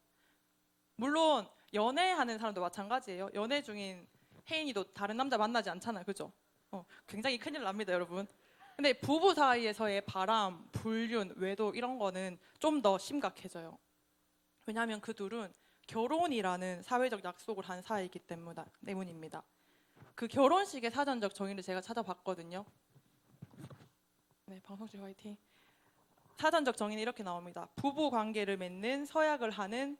Speaker 5: 물론 연애하는 사람도 마찬가지예요. 연애 중인 혜인이도 다른 남자 만나지 않잖아요. 그죠? 굉장히 큰일 납니다, 여러분. 근데 부부 사이에서의 바람, 불륜, 외도 이런 거는 좀 더 심각해져요. 왜냐하면 그 둘은 결혼이라는 사회적 약속을 한 사이이기 때문입니다. 그 결혼식의 사전적 정의를 제가 찾아봤거든요. 네, 방송실 화이팅. 사전적 정의는 이렇게 나옵니다. 부부 관계를 맺는 서약을 하는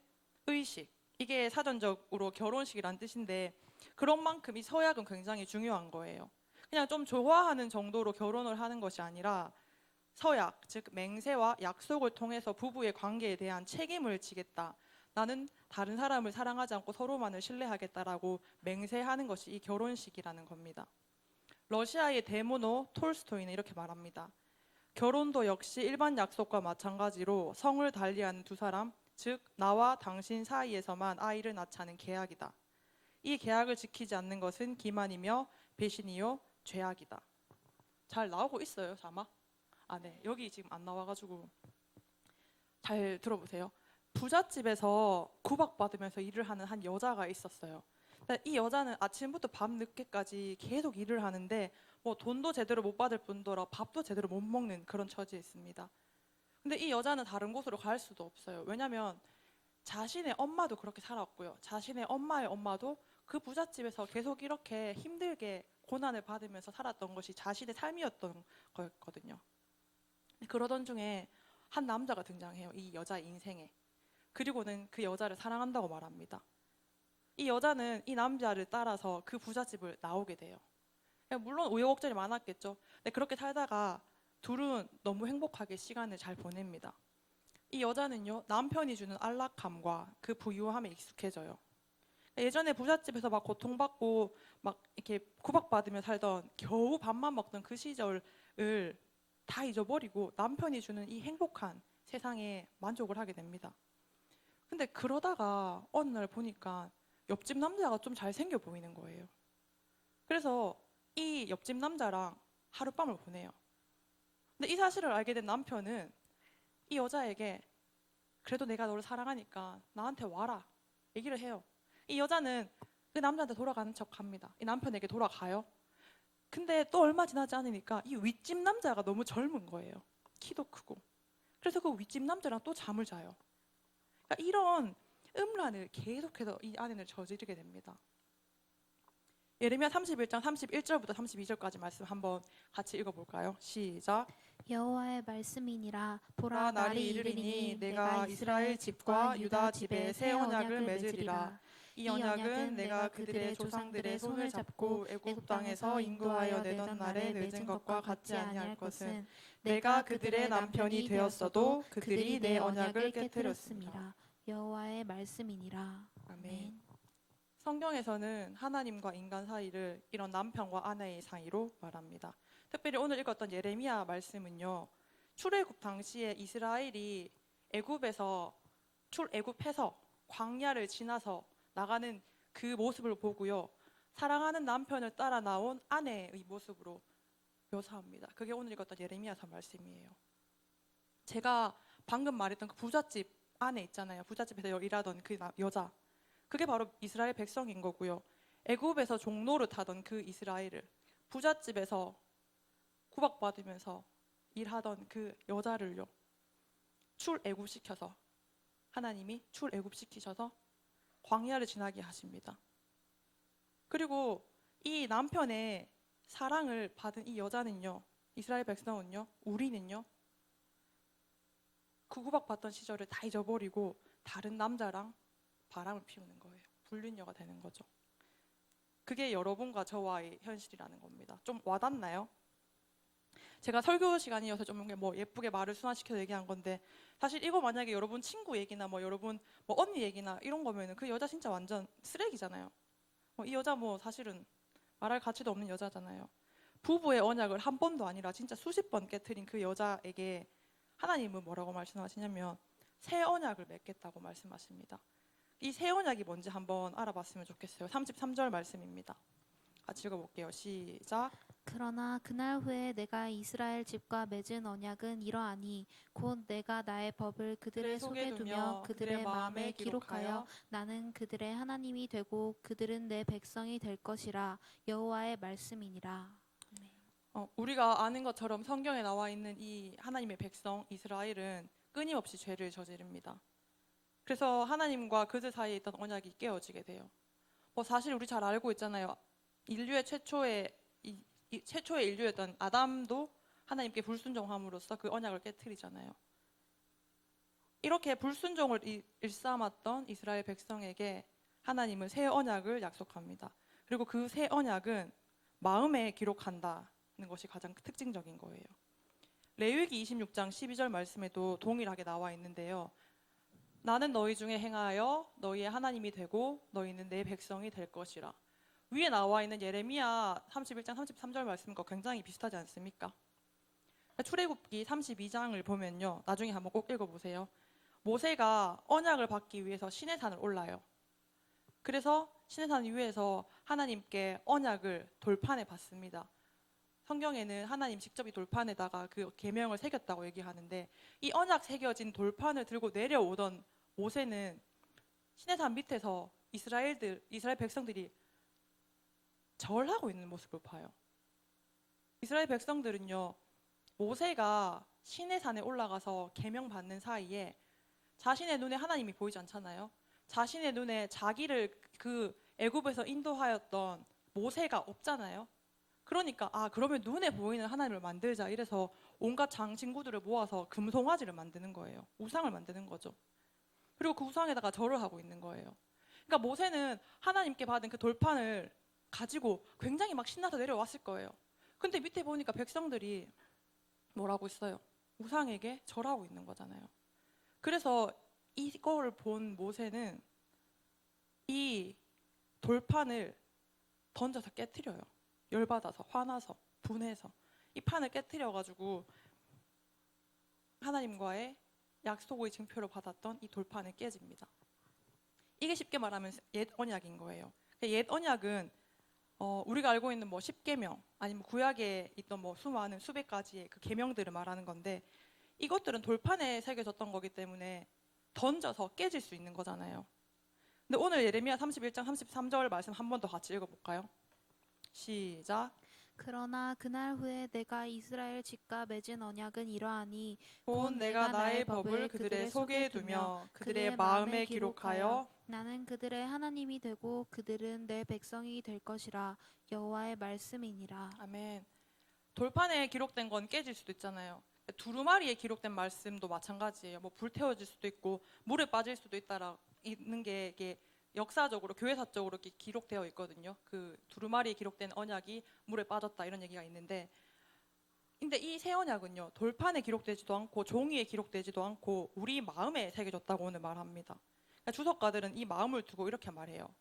Speaker 5: 의식. 이게 사전적으로 결혼식이란 뜻인데 그런 만큼 이 서약은 굉장히 중요한 거예요. 그냥 좀 좋아하는 정도로 결혼을 하는 것이 아니라 서약, 즉 맹세와 약속을 통해서 부부의 관계에 대한 책임을 지겠다. 나는 다른 사람을 사랑하지 않고 서로만을 신뢰하겠다라고 맹세하는 것이 이 결혼식이라는 겁니다. 러시아의 대문호 톨스토이는 이렇게 말합니다. 결혼도 역시 일반 약속과 마찬가지로 성을 달리하는 두 사람, 즉 나와 당신 사이에서만 아이를 낳지 않은 계약이다. 이 계약을 지키지 않는 것은 기만이며 배신이요 죄악이다. 잘 나오고 있어요, 자막? 네, 여기 지금 안 나와가지고 잘 들어보세요. 부잣집에서 구박받으면서 일을 하는 한 여자가 있었어요. 이 여자는 아침부터 밤 늦게까지 계속 일을 하는데 뭐 돈도 제대로 못 받을 뿐더러 밥도 제대로 못 먹는 그런 처지에 있습니다. 근데 이 여자는 다른 곳으로 갈 수도 없어요. 왜냐하면 자신의 엄마도 그렇게 살았고요. 자신의 엄마의 엄마도 그 부잣집에서 계속 이렇게 힘들게 고난을 받으면서 살았던 것이 자신의 삶이었던 거였거든요. 그러던 중에 한 남자가 등장해요. 이 여자의 인생에. 그리고는 그 여자를 사랑한다고 말합니다. 이 여자는 이 남자를 따라서 그 부잣집을 나오게 돼요. 물론 우여곡절이 많았겠죠. 근데 그렇게 살다가 둘은 너무 행복하게 시간을 잘 보냅니다. 이 여자는요, 남편이 주는 안락함과 그 부유함에 익숙해져요. 예전에 부잣집에서 막 고통받고 막 이렇게 구박받으며 살던 겨우 밥만 먹던 그 시절을 다 잊어버리고 남편이 주는 이 행복한 세상에 만족을 하게 됩니다. 근데 그러다가 어느 날 보니까 옆집 남자가 좀 잘생겨 보이는 거예요. 그래서 이 옆집 남자랑 하룻밤을 보내요. 근데 이 사실을 알게 된 남편은 이 여자에게 그래도 내가 너를 사랑하니까 나한테 와라 얘기를 해요. 이 여자는 그 남자한테 돌아가는 척합니다. 이 남편에게 돌아가요. 근데 또 얼마 지나지 않으니까 이 윗집 남자가 너무 젊은 거예요. 키도 크고. 그래서 그 윗집 남자랑 또 잠을 자요. 그러니까 이런 음란을 계속해서 이 아내는 저지르게 됩니다. 예레미야 31장 31절부터 32절까지 말씀 한번 같이 읽어볼까요? 시작.
Speaker 1: 여호와의 말씀이니라.
Speaker 5: 보라,
Speaker 1: 보라
Speaker 5: 날이 이르리니 내가 이스라엘 집과 유다 집에 새 언약을 맺으리라. 이 언약은 내가 그들의 조상들의 손을 잡고 애굽 땅에서 인도하여 내던 날에 맺은 것과 같지 아니할 것은 내가 그들의 남편이 되었어도 그들이 내 언약을 깨뜨렸습니다.
Speaker 1: 여호와의 말씀이니라.
Speaker 5: 아멘. 성경에서는 하나님과 인간 사이를 이런 남편과 아내의 사이로 말합니다. 특별히 오늘 읽었던 예레미야 말씀은요, 출애굽 당시에 이스라엘이 애굽에서 광야를 지나서 나가는 그 모습을 보고요, 사랑하는 남편을 따라 나온 아내의 모습으로 묘사합니다. 그게 오늘 읽었던 예레미야서 말씀이에요. 제가 방금 말했던 그 부잣집 아내 있잖아요. 부잣집에서 일하던 그 여자, 그게 바로 이스라엘 백성인 거고요. 애굽에서 종로를 하던 그 이스라엘을 부잣집에서 구박받으면서 일하던 그 여자를요, 출애굽시켜서, 하나님이 출애굽시키셔서 광야를 지나게 하십니다. 그리고 이 남편의 사랑을 받은 이 여자는요, 이스라엘 백성은요, 우리는요, 그 구박받던 시절을 다 잊어버리고 다른 남자랑 바람을 피우는 거예요. 불륜녀가 되는 거죠. 그게 여러분과 저와의 현실이라는 겁니다. 좀 와닿나요? 제가 설교 시간이어서 좀 뭐 예쁘게 말을 순화시켜서 얘기한 건데, 사실 이거 만약에 여러분 친구 얘기나 뭐 여러분 뭐 언니 얘기나 이런 거면은 그 여자 진짜 완전 쓰레기잖아요. 이 여자 뭐 사실은 말할 가치도 없는 여자잖아요. 부부의 언약을 한 번도 아니라 진짜 수십 번 깨트린 그 여자에게 하나님은 뭐라고 말씀하시냐면 새 언약을 맺겠다고 말씀하십니다. 이 새 언약이 뭔지 한번 알아봤으면 좋겠어요. 33절 말씀입니다. 같이 읽어볼게요. 시작.
Speaker 1: 그러나 그날 후에 내가 이스라엘 집과 맺은 언약은 이러하니 곧 내가 나의 법을 그들의 속에 두며 그들의 마음에 기록하여 나는 그들의 하나님이 되고 그들은 내 백성이 될 것이라. 여호와의 말씀이니라.
Speaker 5: 우리가 아는 것처럼 성경에 나와 있는 이 하나님의 백성 이스라엘은 끊임없이 죄를 저지릅니다. 그래서 하나님과 그들 사이에 있던 언약이 깨어지게 돼요. 사실 우리 잘 알고 있잖아요. 인류의 최초의 인류였던 아담도 하나님께 불순종함으로써 그 언약을 깨트리잖아요. 이렇게 불순종을 일삼았던 이스라엘 백성에게 하나님은 새 언약을 약속합니다. 그리고 그 새 언약은 마음에 기록한다는 것이 가장 특징적인 거예요. 레위기 26장 12절 말씀에도 동일하게 나와 있는데요. 나는 너희 중에 행하여 너희의 하나님이 되고 너희는 내 백성이 될 것이라. 위에 나와 있는 예레미야 31장 33절 말씀과 굉장히 비슷하지 않습니까? 출애굽기 32장을 보면요, 나중에 한번 꼭 읽어보세요. 모세가 언약을 받기 위해서 시내산을 올라요. 그래서 시내산 위에서 하나님께 언약을 돌판에 받습니다. 성경에는 하나님 직접 이 돌판에다가 그 계명을 새겼다고 얘기하는데, 이 언약 새겨진 돌판을 들고 내려오던 모세는 시내산 밑에서 이스라엘 백성들이 절하고 있는 모습을 봐요. 이스라엘 백성들은요, 모세가 시내산에 올라가서 계명 받는 사이에 자신의 눈에 하나님이 보이지 않잖아요. 자신의 눈에 자기를 그 애굽에서 인도하였던 모세가 없잖아요. 그러니까 그러면 눈에 보이는 하나님을 만들자, 이래서 온갖 장신구들을 모아서 금송아지를 만드는 거예요. 우상을 만드는 거죠. 그리고 그 우상에다가 절을 하고 있는 거예요. 그러니까 모세는 하나님께 받은 그 돌판을 가지고 굉장히 막 신나서 내려왔을 거예요. 근데 밑에 보니까 백성들이 뭐라고 있어요? 우상에게 절하고 있는 거잖아요. 그래서 이거를 본 모세는 이 돌판을 던져서 깨트려요. 열받아서, 화나서, 분해서 이 판을 깨트려가지고 하나님과의 약속의 증표를 받았던 이 돌판을 깨집니다. 이게 쉽게 말하면 옛 언약인 거예요. 옛 언약은 우리가 알고 있는 뭐 10계명 아니면 구약에 있던 뭐 수많은 수백 가지의 그 계명들을 말하는 건데, 이것들은 돌판에 새겨졌던 거기 때문에 던져서 깨질 수 있는 거잖아요. 근데 오늘 예레미야 31장 33절 말씀 한 번 더 같이 읽어볼까요? 시작.
Speaker 1: 그러나 그날 후에 내가 이스라엘 집과 맺은 언약은 이러하니
Speaker 5: 곧 내가 나의 법을 그들의 속에 두며 그들의 마음에 기록하여
Speaker 1: 나는 그들의 하나님이 되고 그들은 내 백성이 될 것이라. 여호와의 말씀이니라.
Speaker 5: 아멘. 돌판에 기록된 건 깨질 수도 있잖아요. 두루마리에 기록된 말씀도 마찬가지예요. 뭐 불태워질 수도 있고 물에 빠질 수도 있는 게 이게 역사적으로 교회사적으로 이렇게 기록되어 있거든요. 그 두루마리에 기록된 언약이 물에 빠졌다 이런 얘기가 있는데, 근데 이 새 언약은요 돌판에 기록되지도 않고 종이에 기록되지도 않고 우리 마음에 새겨졌다고 오늘 말합니다. 그러니까 주석가들은 이 마음을 두고 이렇게 말해요.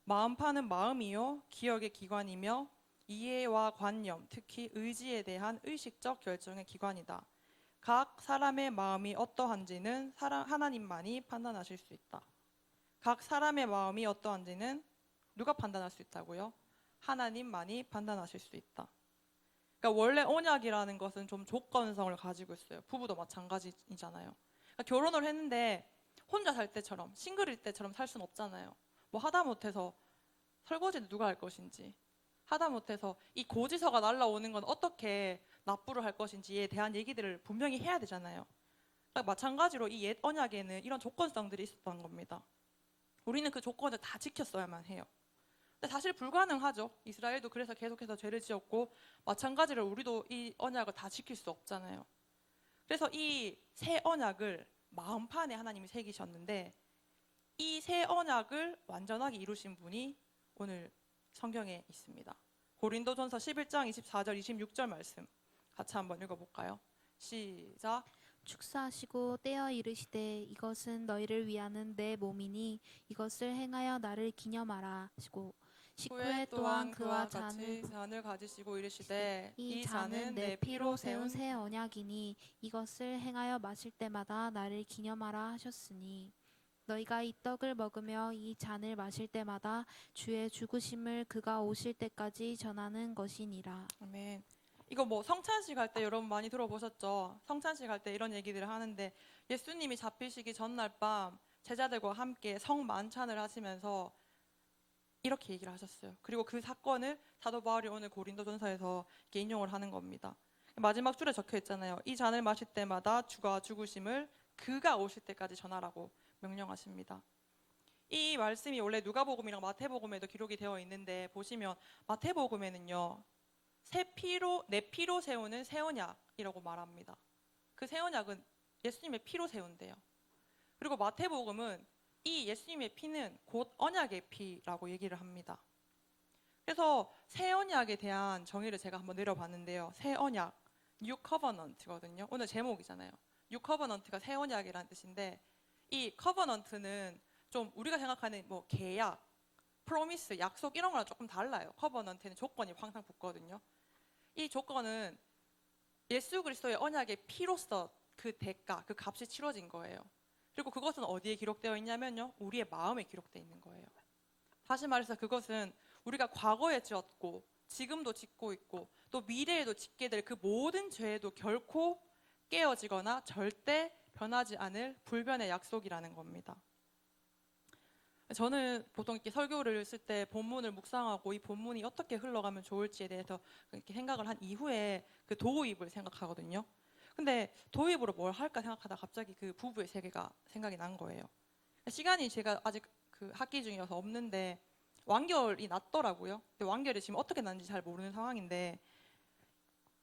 Speaker 5: 마음판은 마음이요 기억의 기관이며 이해와 관념, 특히 의지에 대한 의식적 결정의 기관이다. 각 사람의 마음이 어떠한지는 하나님만이 판단하실 수 있다. 각 사람의 마음이 어떠한지는 누가 판단할 수 있다고요? 하나님만이 판단하실 수 있다. 그러니까 원래 언약이라는 것은 좀 조건성을 가지고 있어요. 부부도 마찬가지잖아요. 그러니까 결혼을 했는데 혼자 살 때처럼, 싱글일 때처럼 살 수는 없잖아요. 뭐 하다못해서 설거지는 누가 할 것인지, 하다못해서 이 고지서가 날라오는 건 어떻게 납부를 할 것인지에 대한 얘기들을 분명히 해야 되잖아요. 그러니까 마찬가지로 이 옛 언약에는 이런 조건성들이 있었던 겁니다. 우리는 그 조건을 다 지켰어야만 해요. 근데 사실 불가능하죠. 이스라엘도 그래서 계속해서 죄를 지었고, 마찬가지로 우리도 이 언약을 다 지킬 수 없잖아요. 그래서 이 새 언약을 마음판에 하나님이 새기셨는데, 이 새 언약을 완전하게 이루신 분이 오늘 성경에 있습니다. 고린도전서 11장 24절 26절 말씀 같이 한번 읽어볼까요? 시작.
Speaker 1: 축사하시고 떼어 이르시되 이것은 너희를 위하는 내 몸이니 이것을 행하여 나를 기념하라 하시고, 식후에 또한 그와
Speaker 5: 같이 잔을 가지시고 이르시되
Speaker 1: 이 잔은 내 피로 세운 새 언약이니 이것을 행하여 마실 때마다 나를 기념하라 하셨으니, 너희가 이 떡을 먹으며 이 잔을 마실 때마다 주의 죽으심을 그가 오실 때까지 전하는 것이니라.
Speaker 5: 아멘. 이거 뭐 성찬식 할 때 여러분 많이 들어보셨죠? 성찬식 할 때 이런 얘기들을 하는데, 예수님이 잡히시기 전날 밤 제자들과 함께 성만찬을 하시면서 이렇게 얘기를 하셨어요. 그리고 그 사건을 사도 바울이 오늘 고린도전서에서 이렇게 인용을 하는 겁니다. 마지막 줄에 적혀 있잖아요. 이 잔을 마실 때마다 주가 죽으심을 그가 오실 때까지 전하라고 명령하십니다. 이 말씀이 원래 누가복음이랑 마태복음에도 기록이 되어 있는데, 보시면 마태복음에는요 내 피로 세우는 새 언약이라고 말합니다. 그 새 언약은 예수님의 피로 세운대요. 그리고 마태복음은 이 예수님의 피는 곧 언약의 피라고 얘기를 합니다. 그래서 새 언약에 대한 정의를 제가 한번 내려봤는데요. 새 언약, New Covenant거든요. 오늘 제목이잖아요. New Covenant가 새 언약이라는 뜻인데, 이 Covenant는 좀 우리가 생각하는 뭐 계약, 프로미스, 약속 이런 거랑 조금 달라요. Covenant에는 조건이 항상 붙거든요. 이 조건은 예수 그리스도의 언약의 피로서 그 대가, 그 값이 치러진 거예요. 그리고 그것은 어디에 기록되어 있냐면요, 우리의 마음에 기록되어 있는 거예요. 다시 말해서 그것은 우리가 과거에 지었고 지금도 짓고 있고 또 미래에도 짓게 될 그 모든 죄에도 결코 깨어지거나 절대 변하지 않을 불변의 약속이라는 겁니다. 저는 보통 이렇게 설교를 쓸 때 본문을 묵상하고 이 본문이 어떻게 흘러가면 좋을지에 대해서 이렇게 생각을 한 이후에 그 도입을 생각하거든요. 근데 도입으로 뭘 할까 생각하다 갑자기 그 부부의 세계가 생각이 난 거예요. 시간이 제가 아직 그 학기 중이어서 없는데 완결이 났더라고요. 근데 완결이 지금 어떻게 났는지 잘 모르는 상황인데,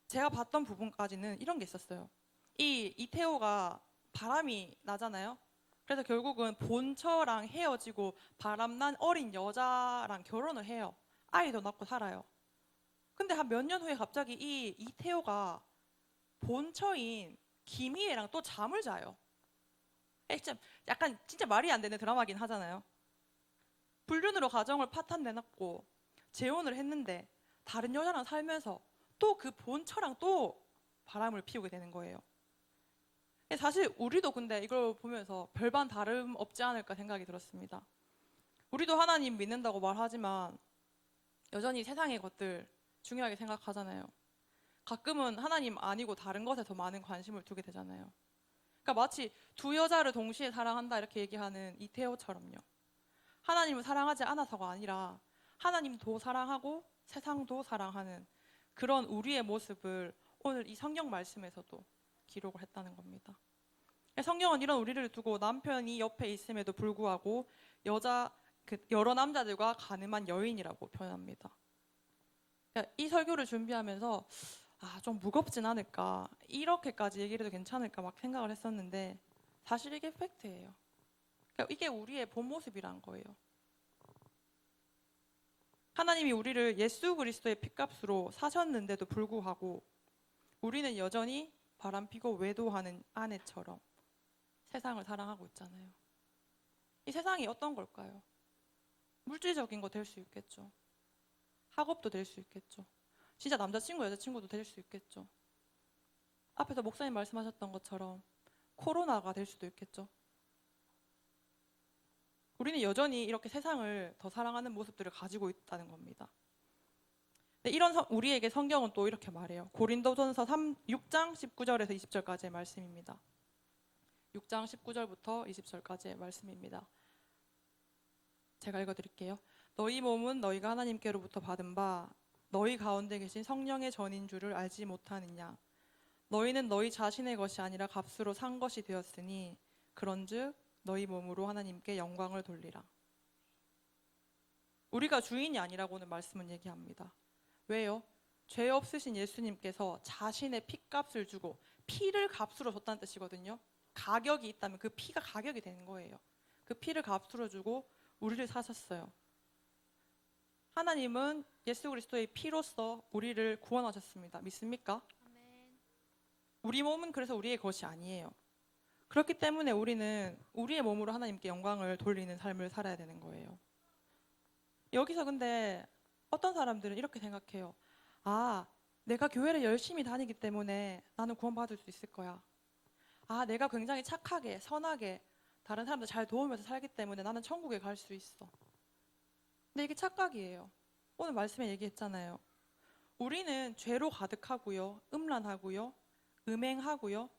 Speaker 5: 제가 봤던 부분까지는 이런 게 있었어요. 이 이태호가 바람이 나잖아요. 그래서 결국은 본처랑 헤어지고 바람난 어린 여자랑 결혼을 해요. 아이도 낳고 살아요. 근데 한 몇 년 후에 갑자기 이 이태호가 본처인 김희애랑 또 잠을 자요. 약간 진짜 말이 안 되는 드라마긴 하잖아요. 불륜으로 가정을 파탄내놨고 재혼을 했는데 다른 여자랑 살면서 또 그 본처랑 또 바람을 피우게 되는 거예요. 사실 우리도 근데 이걸 보면서 별반 다름 없지 않을까 생각이 들었습니다. 우리도 하나님 믿는다고 말하지만 여전히 세상의 것들 중요하게 생각하잖아요. 가끔은 하나님 아니고 다른 것에 더 많은 관심을 두게 되잖아요. 그러니까 마치 두 여자를 동시에 사랑한다 이렇게 얘기하는 이태호처럼요. 하나님을 사랑하지 않아서가 아니라 하나님도 사랑하고 세상도 사랑하는 그런 우리의 모습을 오늘 이 성경 말씀에서도 기록을 했다는 겁니다. 성경은 이런 우리를 두고 남편이 옆에 있음에도 불구하고 여러 남자들과 가늠한 여인이라고 표현합니다. 이 설교를 준비하면서 좀 무겁진 않을까, 이렇게까지 얘기를 해도 괜찮을까 막 생각을 했었는데, 사실 이게 팩트예요. 이게 우리의 본 모습이란 거예요. 하나님이 우리를 예수 그리스도의 핏값으로 사셨는데도 불구하고 우리는 여전히 바람피고 외도하는 아내처럼 세상을 사랑하고 있잖아요. 이 세상이 어떤 걸까요? 물질적인 거 될 수 있겠죠. 학업도 될 수 있겠죠. 진짜 남자친구, 여자친구도 될 수 있겠죠. 앞에서 목사님 말씀하셨던 것처럼 코로나가 될 수도 있겠죠. 우리는 여전히 이렇게 세상을 더 사랑하는 모습들을 가지고 있다는 겁니다. 네, 우리에게 성경은 또 이렇게 말해요. 고린도전서 6장 19절에서 20절까지의 말씀입니다. 6장 19절부터 20절까지의 말씀입니다. 제가 읽어드릴게요. 너희 몸은 너희가 하나님께로부터 받은 바 너희 가운데 계신 성령의 전인 줄을 알지 못하느냐. 너희는 너희 자신의 것이 아니라 값으로 산 것이 되었으니 그런즉 너희 몸으로 하나님께 영광을 돌리라. 우리가 주인이 아니라고는 말씀은 얘기합니다. 왜요? 죄 없으신 예수님께서 자신의 피값을 주고, 피를 값으로 줬다는 뜻이거든요. 가격이 있다면 그 피가 가격이 되는 거예요. 그 피를 값으로 주고 우리를 사셨어요. 하나님은 예수 그리스도의 피로써 우리를 구원하셨습니다. 믿습니까? 우리 몸은 그래서 우리의 것이 아니에요. 그렇기 때문에 우리는 우리의 몸으로 하나님께 영광을 돌리는 삶을 살아야 되는 거예요. 여기서 근데 어떤 사람들은 이렇게 생각해요. 아, 내가 교회를 열심히 다니기 때문에 나는 구원받을 수 있을 거야. 아, 내가 굉장히 착하게, 선하게 다른 사람들 잘 도우면서 살기 때문에 나는 천국에 갈 수 있어. 근데 이게 착각이에요. 오늘 말씀에 얘기했잖아요. 우리는 죄로 가득하고요, 음란하고요, 음행하고요,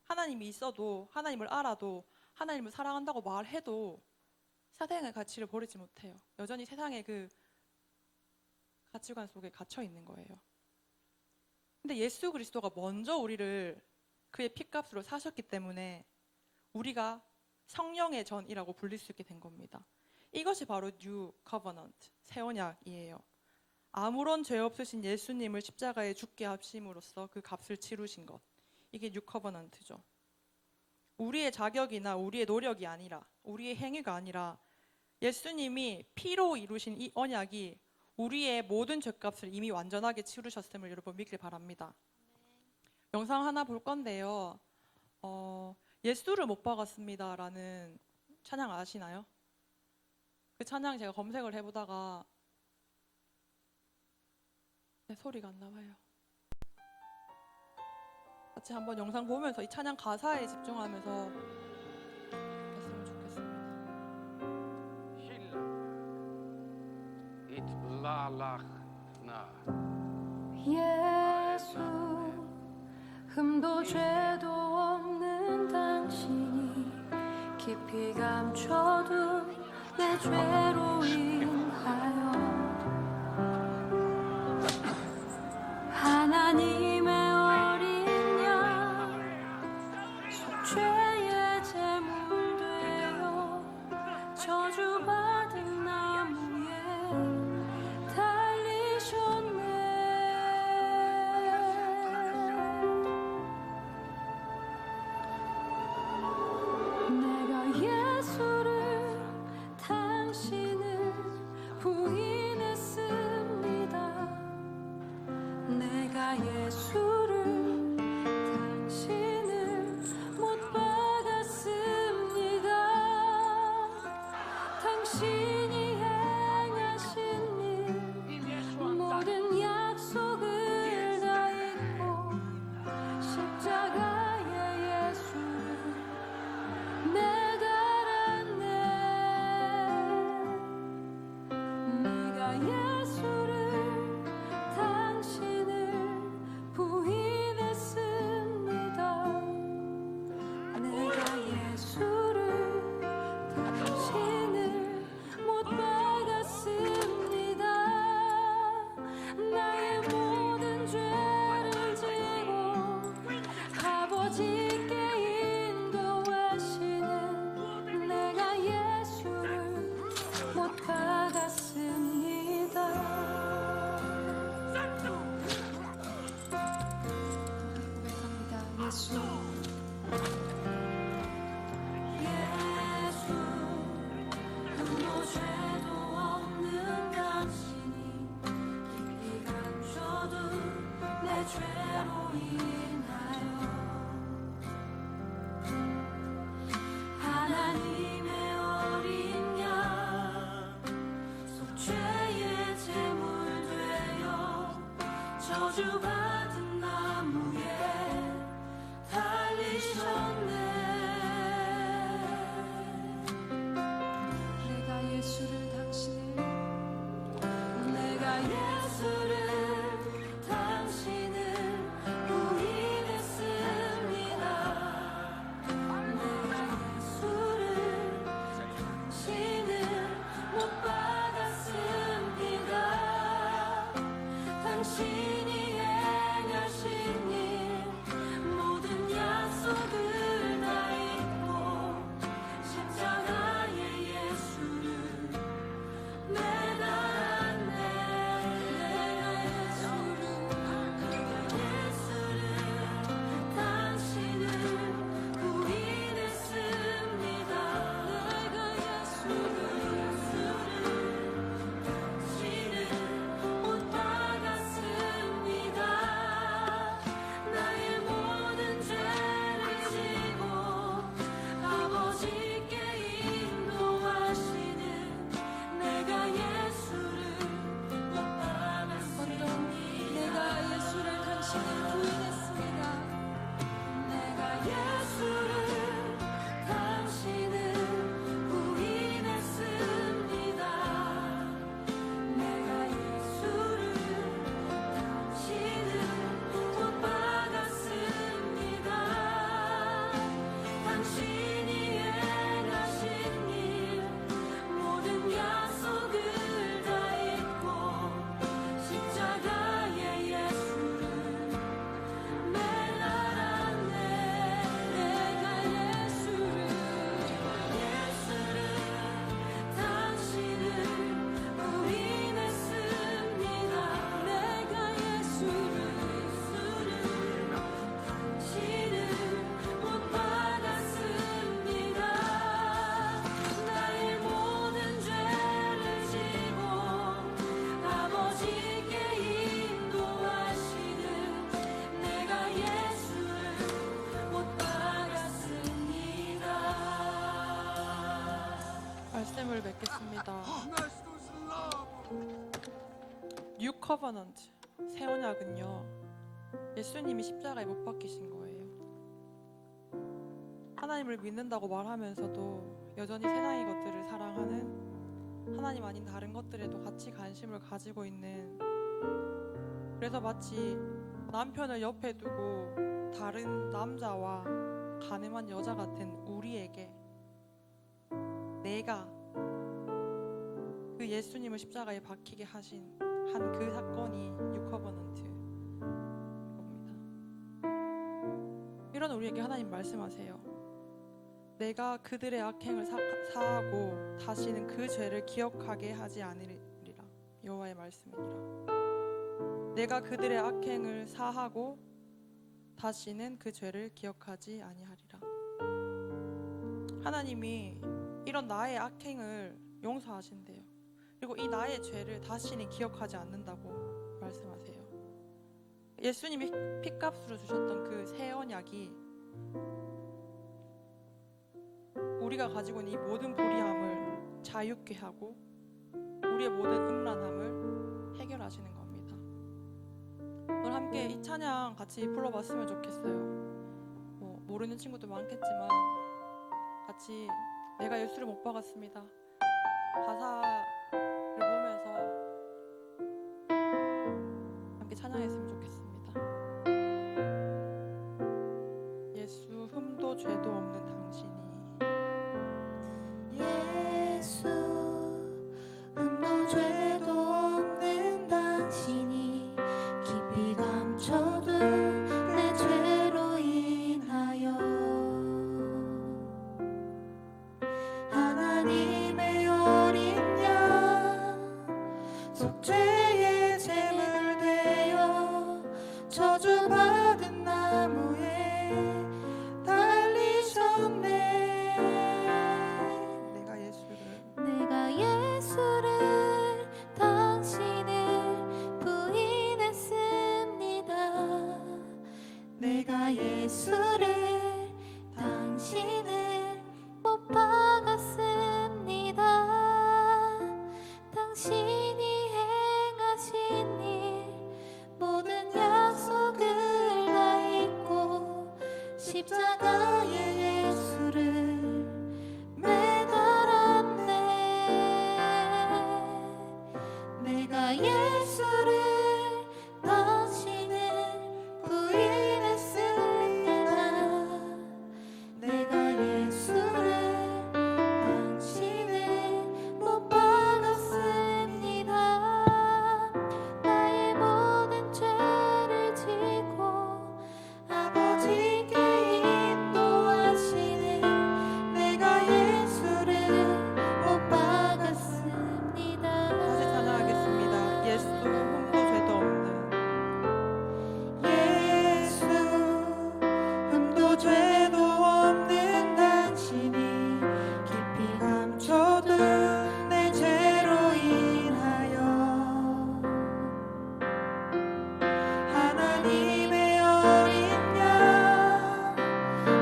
Speaker 5: 하나님이 있어도, 하나님을 알아도, 하나님을 사랑한다고 말해도 세상의 가치를 버리지 못해요. 여전히 세상의 그 가치관 속에 갇혀 있는 거예요. 근데 예수 그리스도가 먼저 우리를 그의 핏값으로 사셨기 때문에 우리가 성령의 전이라고 불릴 수 있게 된 겁니다. 이것이 바로 New Covenant, 새 언약이에요. 아무런 죄 없으신 예수님을 십자가에 죽게 하심으로써 그 값을 치르신 것. 이게 New Covenant죠. 우리의 자격이나 우리의 노력이 아니라, 우리의 행위가 아니라 예수님이 피로 이루신 이 언약이 우리의 모든 죄값을 이미 완전하게 치르셨음을 여러분 믿길 바랍니다. 영상 하나 볼 건데요. 예수를 못 박았습니다 라는 찬양 아시나요? 그 찬양 제가 검색을 해보다가 소리가 안 나와요. 같이 한번 영상 보면서 이 찬양 가사에 집중하면서 했으면 좋겠습니다.
Speaker 6: 예수, 흠도 죄도 없는 당신이 깊이 감춰둔 내 죄로 인하여 하나님의 어린 양 속죄의 제물 되어 저주받은 나무에 달리셨네. 내가 예수를 당신을 부인했습니다. 내가 예수를 당신을 못 박았습니다. 당신이 행하신 일 모든 약속을 다 잊고 십자가의 예수를 매달았네. 내가 예수를 당신을 부인했습니다. 내가 예수를 당신을 못 저주받은 나무에 달리셨네. 내가 예수를 당신을 부인했습니다. 내가 예수를 당신을 못 박았습니다. 당신이 행하신 일 모든 약속을 다 잊고 십자가의 예수를 매달았네. 내가 예수를 당신을 부인했습니다. 내가 예수를 당신을 못 박았습니다. 나의 모든 죄를 지고 아버지께 인도하시는 내가 예수를 못 박았습니다. 내가 예수를 당신을 부인했습니다. 내가 예수를 당신을 부인했습니다. 내가 예수를 당신을 못 박았습니다. 당신이 행하신 일 모든 약속을 다 잊고 십자가의 예수를 매달았네. 내가 예수를 당신을 부인했습니다. 내가 예수를 당신을 못 박았습니다. 나의 모든 죄를 지고 아버지께 인도하시는 내가 예수를 못 박았습니다.
Speaker 5: 말씀을 맺겠습니다. 뉴 커버넌트 새 언약은요, 예수님이 십자가에 못 박히신 거예요. 하나님을 믿는다고 말하면서도 여전히 세상의 것들을 사랑하는, 하나님 아닌 다른 것들에도 같이 관심을 가지고 있는, 그래서 마치 남편을 옆에 두고 다른 남자와 가늠한 여자 같은 우리에게 내가 그 예수님을 십자가에 박히게 하신 한 그 사건이 뉴 커버넌트 겁니다. 이런 우리에게 하나님 말씀하세요. 내가 그들의 악행을 사하고 다시는 그 죄를 기억하게 하지 않으리라. 여호와의 말씀이니라. 내가 그들의 악행을 사하고 다시는 그 죄를 기억하지 아니하리라. 하나님이 이런 나의 악행을 용서하신대요. 그리고 이 나의 죄를 다시는 기억하지 않는다고 말씀하세요. 예수님이 핏값으로 주셨던 그 새 언약이 우리가 가지고 있는 이 모든 불의함을 자유케 하고 우리의 모든 음란함을 해결하시는 겁니다. 오늘 함께 이 찬양 같이 불러봤으면 좋겠어요. 모르는 친구도 많겠지만 같이 내가 예수를 못 박았습니다. 가사를 보면서 함께 찬양했으면 좋겠습니다. 예수 흠도 죄도 없는 당신이
Speaker 1: 예수 흠도 죄도 없는 당신이 깊이 감춰둔 내 죄로 인하여 하나님의 예수를 당신은 부인했습니다. 내가 예수를 당신은 못 박았습니다. 나의 모든 죄를 지고 아버지께 인도하시는 내가 예수를 못 박았습니다.
Speaker 5: 다시 찬양하겠습니다. 예수 흠도 죄도 없는
Speaker 1: 예수 흠도 죄도 없는 당신이 깊이 감춰둔 내 죄로 인하여 하나님의 어린 양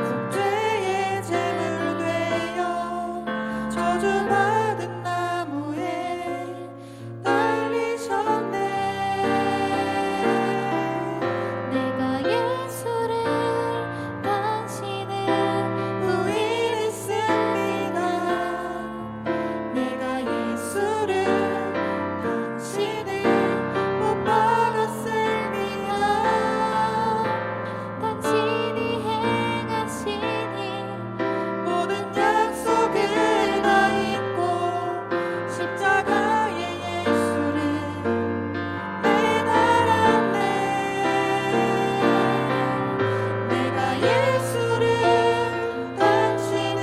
Speaker 1: 속죄의 제물 되어 저주받은 나무에 달리셨네. 내가 예수를 당신은 부인했습니다. 내가 예수를 당신은 못 박았습니다. 당신이 행하시니 모든 약속을 다 잊고 십자가의 예수를 매달았네. 내가 예수를 당신은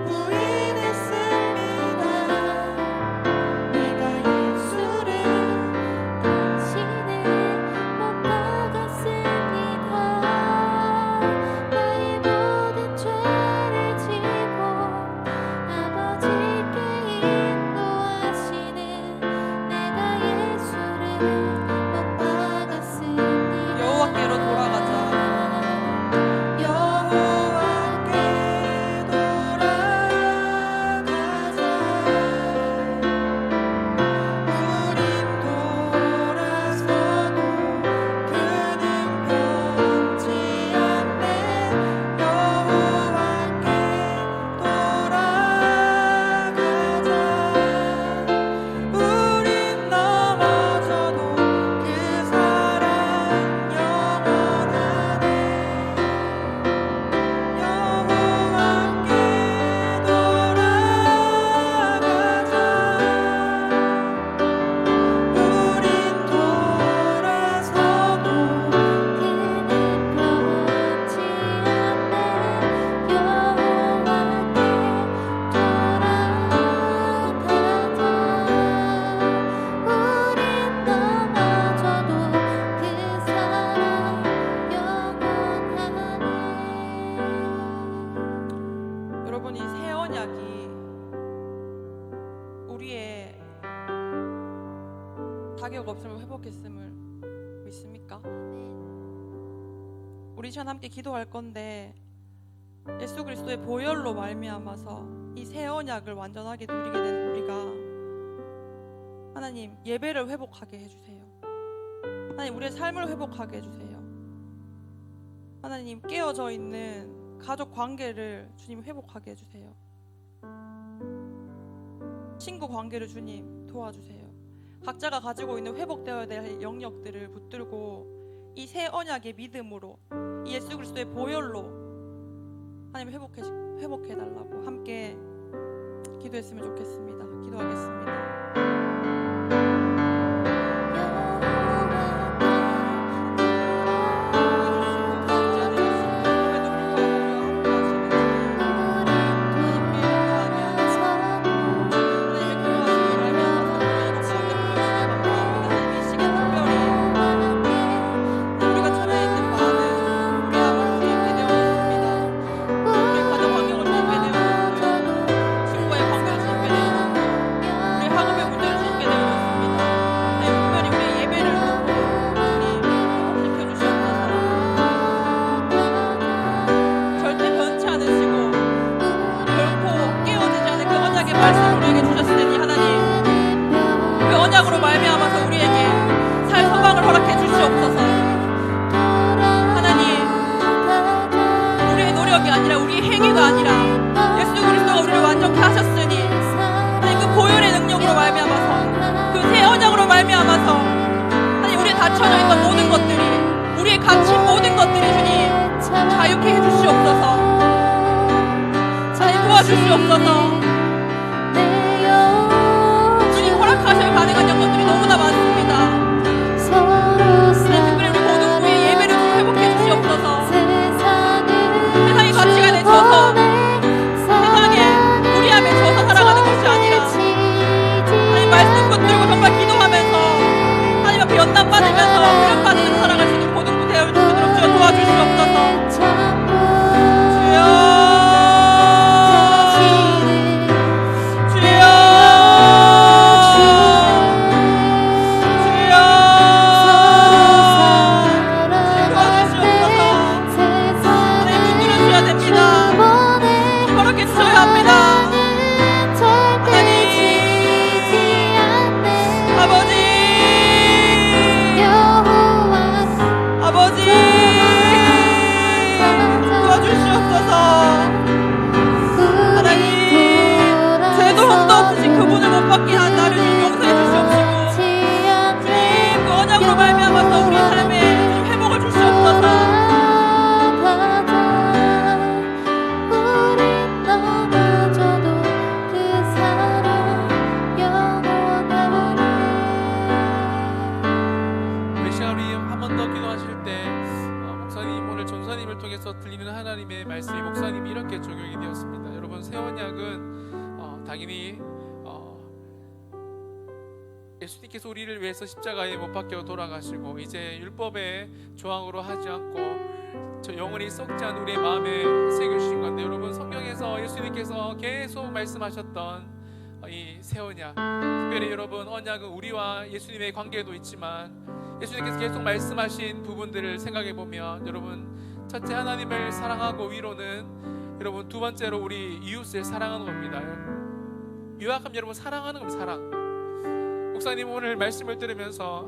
Speaker 1: 부인했습니다. 내가 예수를 당신은 못 박았습니다. 나의 모든 죄를 지고 아버지께 인도하시는 내가 예수를 못 박았습니다.
Speaker 5: 여호와께로 돌아가자.
Speaker 1: 여호와께 돌아가자. 우린 돌아서도 그는 변치 않네. 여호와께 돌아가자. 우린 넘어져도 그 사랑 영원하네. 여호와께 돌아가자. 우린 돌아서도 그는 변치 않네. 여호와께 돌아가자. 우린 넘어져도 그 사랑 영원하네.
Speaker 5: 여러분, 이 새 언약이 우리의 자격 없음을 회복했음을 믿습니까? 우리 시간 함께 기도할 건데 예수 그리스도의 보혈로 말미암아서 이 새 언약을 완전하게 누리게 된 우리가 하나님 예배를 회복하게 해주세요. 하나님 우리의 삶을 회복하게 해주세요. 하나님 깨어져 있는 가족 관계를 주님 회복하게 해주세요. 친구 관계를 주님 도와주세요. 각자가 가지고 있는 회복되어야 될 영역들을 붙들고 이 새 언약의 믿음으로 이 예수 그리스도의 보혈로 하나님 회복해달라고 함께 기도했으면 좋겠습니다. 기도하겠습니다. 우리가 처해 있는 많은 우리와 주님께 되었습니다. 우리 가정 환경을 주님께 되었습니다. 친구의 관계를 주님께 되었습니다. 우리 학업 갇힌 모든 것들이 주님 자유케 해주시옵소서. 주님 도와주시옵소서. 주님 허락하셔야 가능한 영역들이 너무나 많습니다. 특별히 우리 고등부의 예배를 좀 회복해 주시옵소서. 세상의 가치관에 져서 세상에 무리함에 져서 살아가는 것이 아니라 하나님 말씀 붙들고 정말 기도하면서 하나님 앞에 연단받으면서 훈련받으면서 살아갈 수 있는 고등부 되어 줄 수 있도록 주여 도와주시옵소서. 주여
Speaker 4: 예수님께서 우리를 위해서 십자가에 못 박혀 돌아가시고 이제 율법의 조항으로 하지 않고 저 영원히 썩지 않은 우리의 마음에 새겨주신 건데, 여러분 성경에서 예수님께서 계속 말씀하셨던 이 새 언약, 특별히 여러분 언약은 우리와 예수님의 관계도 있지만 예수님께서 계속 말씀하신 부분들을 생각해 보면, 여러분 첫째 하나님을 사랑하고 위로는 여러분 두 번째로 우리 이웃을 사랑하는 겁니다. 요약하면 여러분 사랑하는 겁니다. 사랑. 목사님 오늘 말씀을 들으면서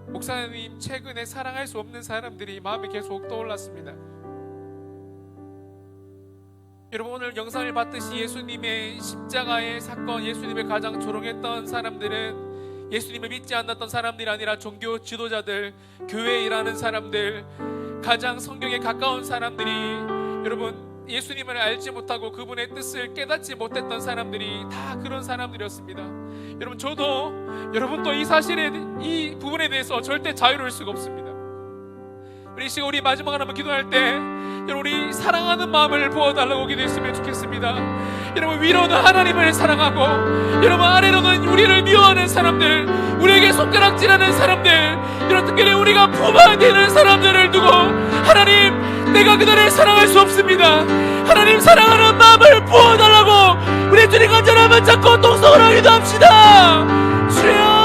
Speaker 4: 목사님 최근에 사랑할 수 없는 사람들이 마음에 계속 떠올랐습니다. 여러분 오늘 영상을 봤듯이 예수님의 십자가의 사건, 예수님을 가장 조롱했던 사람들은 예수님을 믿지 않았던 사람들이 아니라 종교 지도자들, 교회에 일하는 사람들, 가장 성경에 가까운 사람들이 여러분 예수님을 알지 못하고 그분의 뜻을 깨닫지 못했던 사람들이 다 그런 사람들이었습니다. 여러분 저도 여러분도 이 사실에, 이 부분에 대해서 절대 자유로울 수가 없습니다. 우리 시간 우리 마지막으로 한번 기도할 때 여러분 우리 사랑하는 마음을 부어달라고 기도했으면 좋겠습니다. 여러분 위로는 하나님을 사랑하고 여러분 아래로는 우리를 미워하는 사람들, 우리에게 손가락질하는 사람들, 여러분 특별히 우리가 품어내는 사람들을 두고 하나님 내가 그들을 사랑할 수 없습니다. 하나님 사랑하는 마음을 부어달라고 우리 주님 간절함을 잡고 동성으로 기도합시다. 주여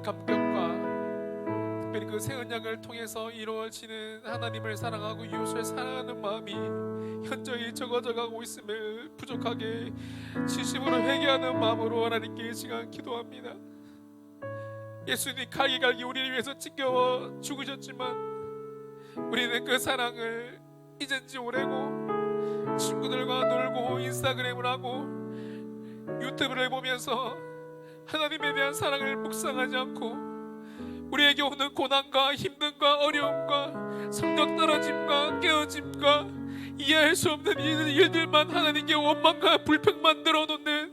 Speaker 4: 감격과 특별히 그 새 언약을 통해서 이루어지는 하나님을 사랑하고 이웃을 사랑하는 마음이 현저히 적어져 가고 있음을 부족하게 진심으로 회개하는 마음으로 하나님께 이 시간 기도합니다. 예수님 갈기 우리를 위해서 찢겨 죽으셨지만 우리는 그 사랑을 잊은 지 오래고 친구들과 놀고 인스타그램을 하고 유튜브를 보면서 하나님에 대한 사랑을 묵상하지 않고 우리에게 오는 고난과 힘듦과 어려움과 성령 떨어짐과 깨어짐과 이해할 수 없는 일들만 하나님께 원망과 불평만 늘어놓는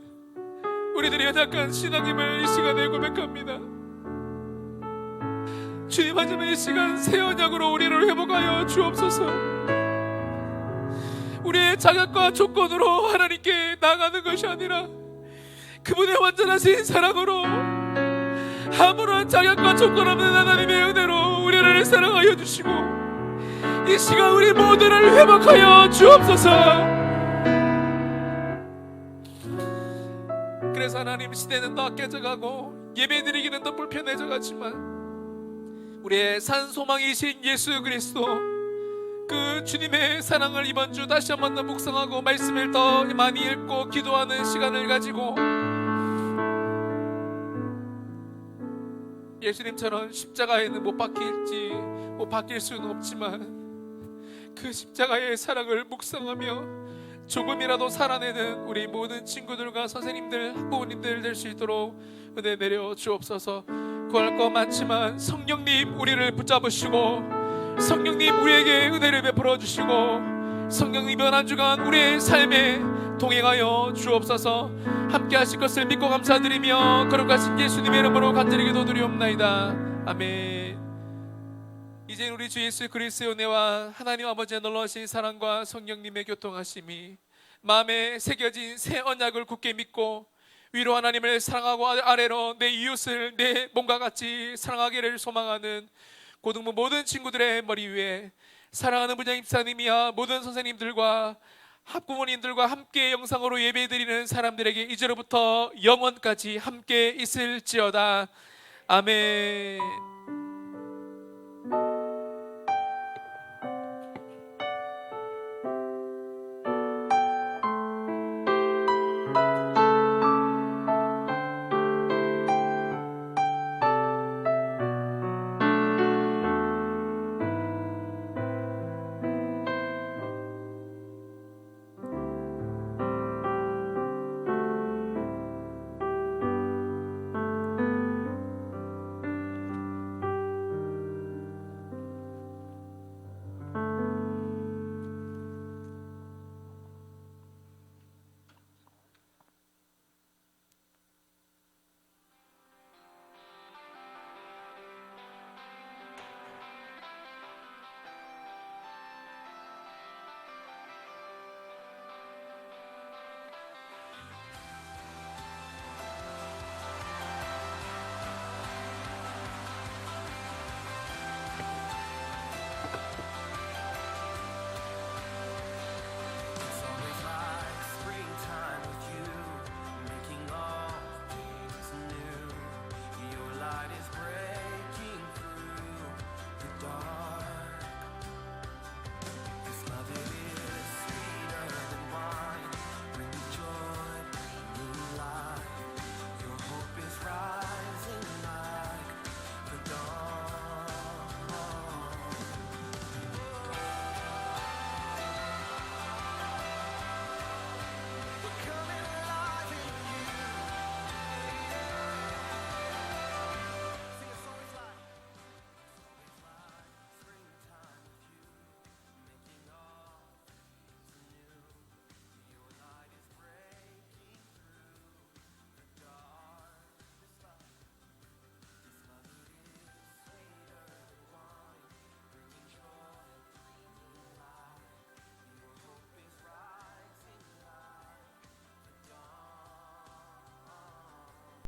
Speaker 4: 우리들의 연약한 신앙임을 이 시간에 고백합니다. 주님, 하지만 이 시간 새 언약으로 우리를 회복하여 주옵소서. 우리의 자격과 조건으로 하나님께 나가는 것이 아니라 그분의 완전하신 사랑으로 아무런 자격과 조건 없는 하나님의 은혜로 우리를 사랑하여 주시고 이 시간 우리 모두를 회복하여 주옵소서. 그래서 하나님, 시대는 더 깨져가고 예배드리기는 더 불편해져 갔지만 우리의 산 소망이신 예수 그리스도 그 주님의 사랑을 이번 주 다시 한번 더 묵상하고 말씀을 더 많이 읽고 기도하는 시간을 가지고 예수님처럼 십자가에는 못 박힐 수는 없지만 그 십자가의 사랑을 묵상하며 조금이라도 살아내는 우리 모든 친구들과 선생님들, 학부모님들 될 수 있도록 은혜 내려 주옵소서. 구할 것 많지만 성령님 우리를 붙잡으시고 성령님 우리에게 은혜를 베풀어 주시고 성령님 이번 한 주간 우리의 삶에 동행하여 주옵소서. 함께 하실 것을 믿고 감사드리며 거룩하신 예수님의 이름으로 간절히 기도드리옵나이다. 아멘. 이제 우리 주 예수 그리스도의 은혜와 하나님 아버지의 놀라우신 사랑과 성령님의 교통하심이 마음에 새겨진 새 언약을 굳게 믿고 위로 하나님을 사랑하고 아래로 내 이웃을 내 몸과 같이 사랑하기를 소망하는 고등부 모든 친구들의 머리 위에 사랑하는 부장 입사님이야 모든 선생님들과 학부모님들과 함께 영상으로 예배드리는 사람들에게 이제로부터 영원까지 함께 있을지어다. 아멘.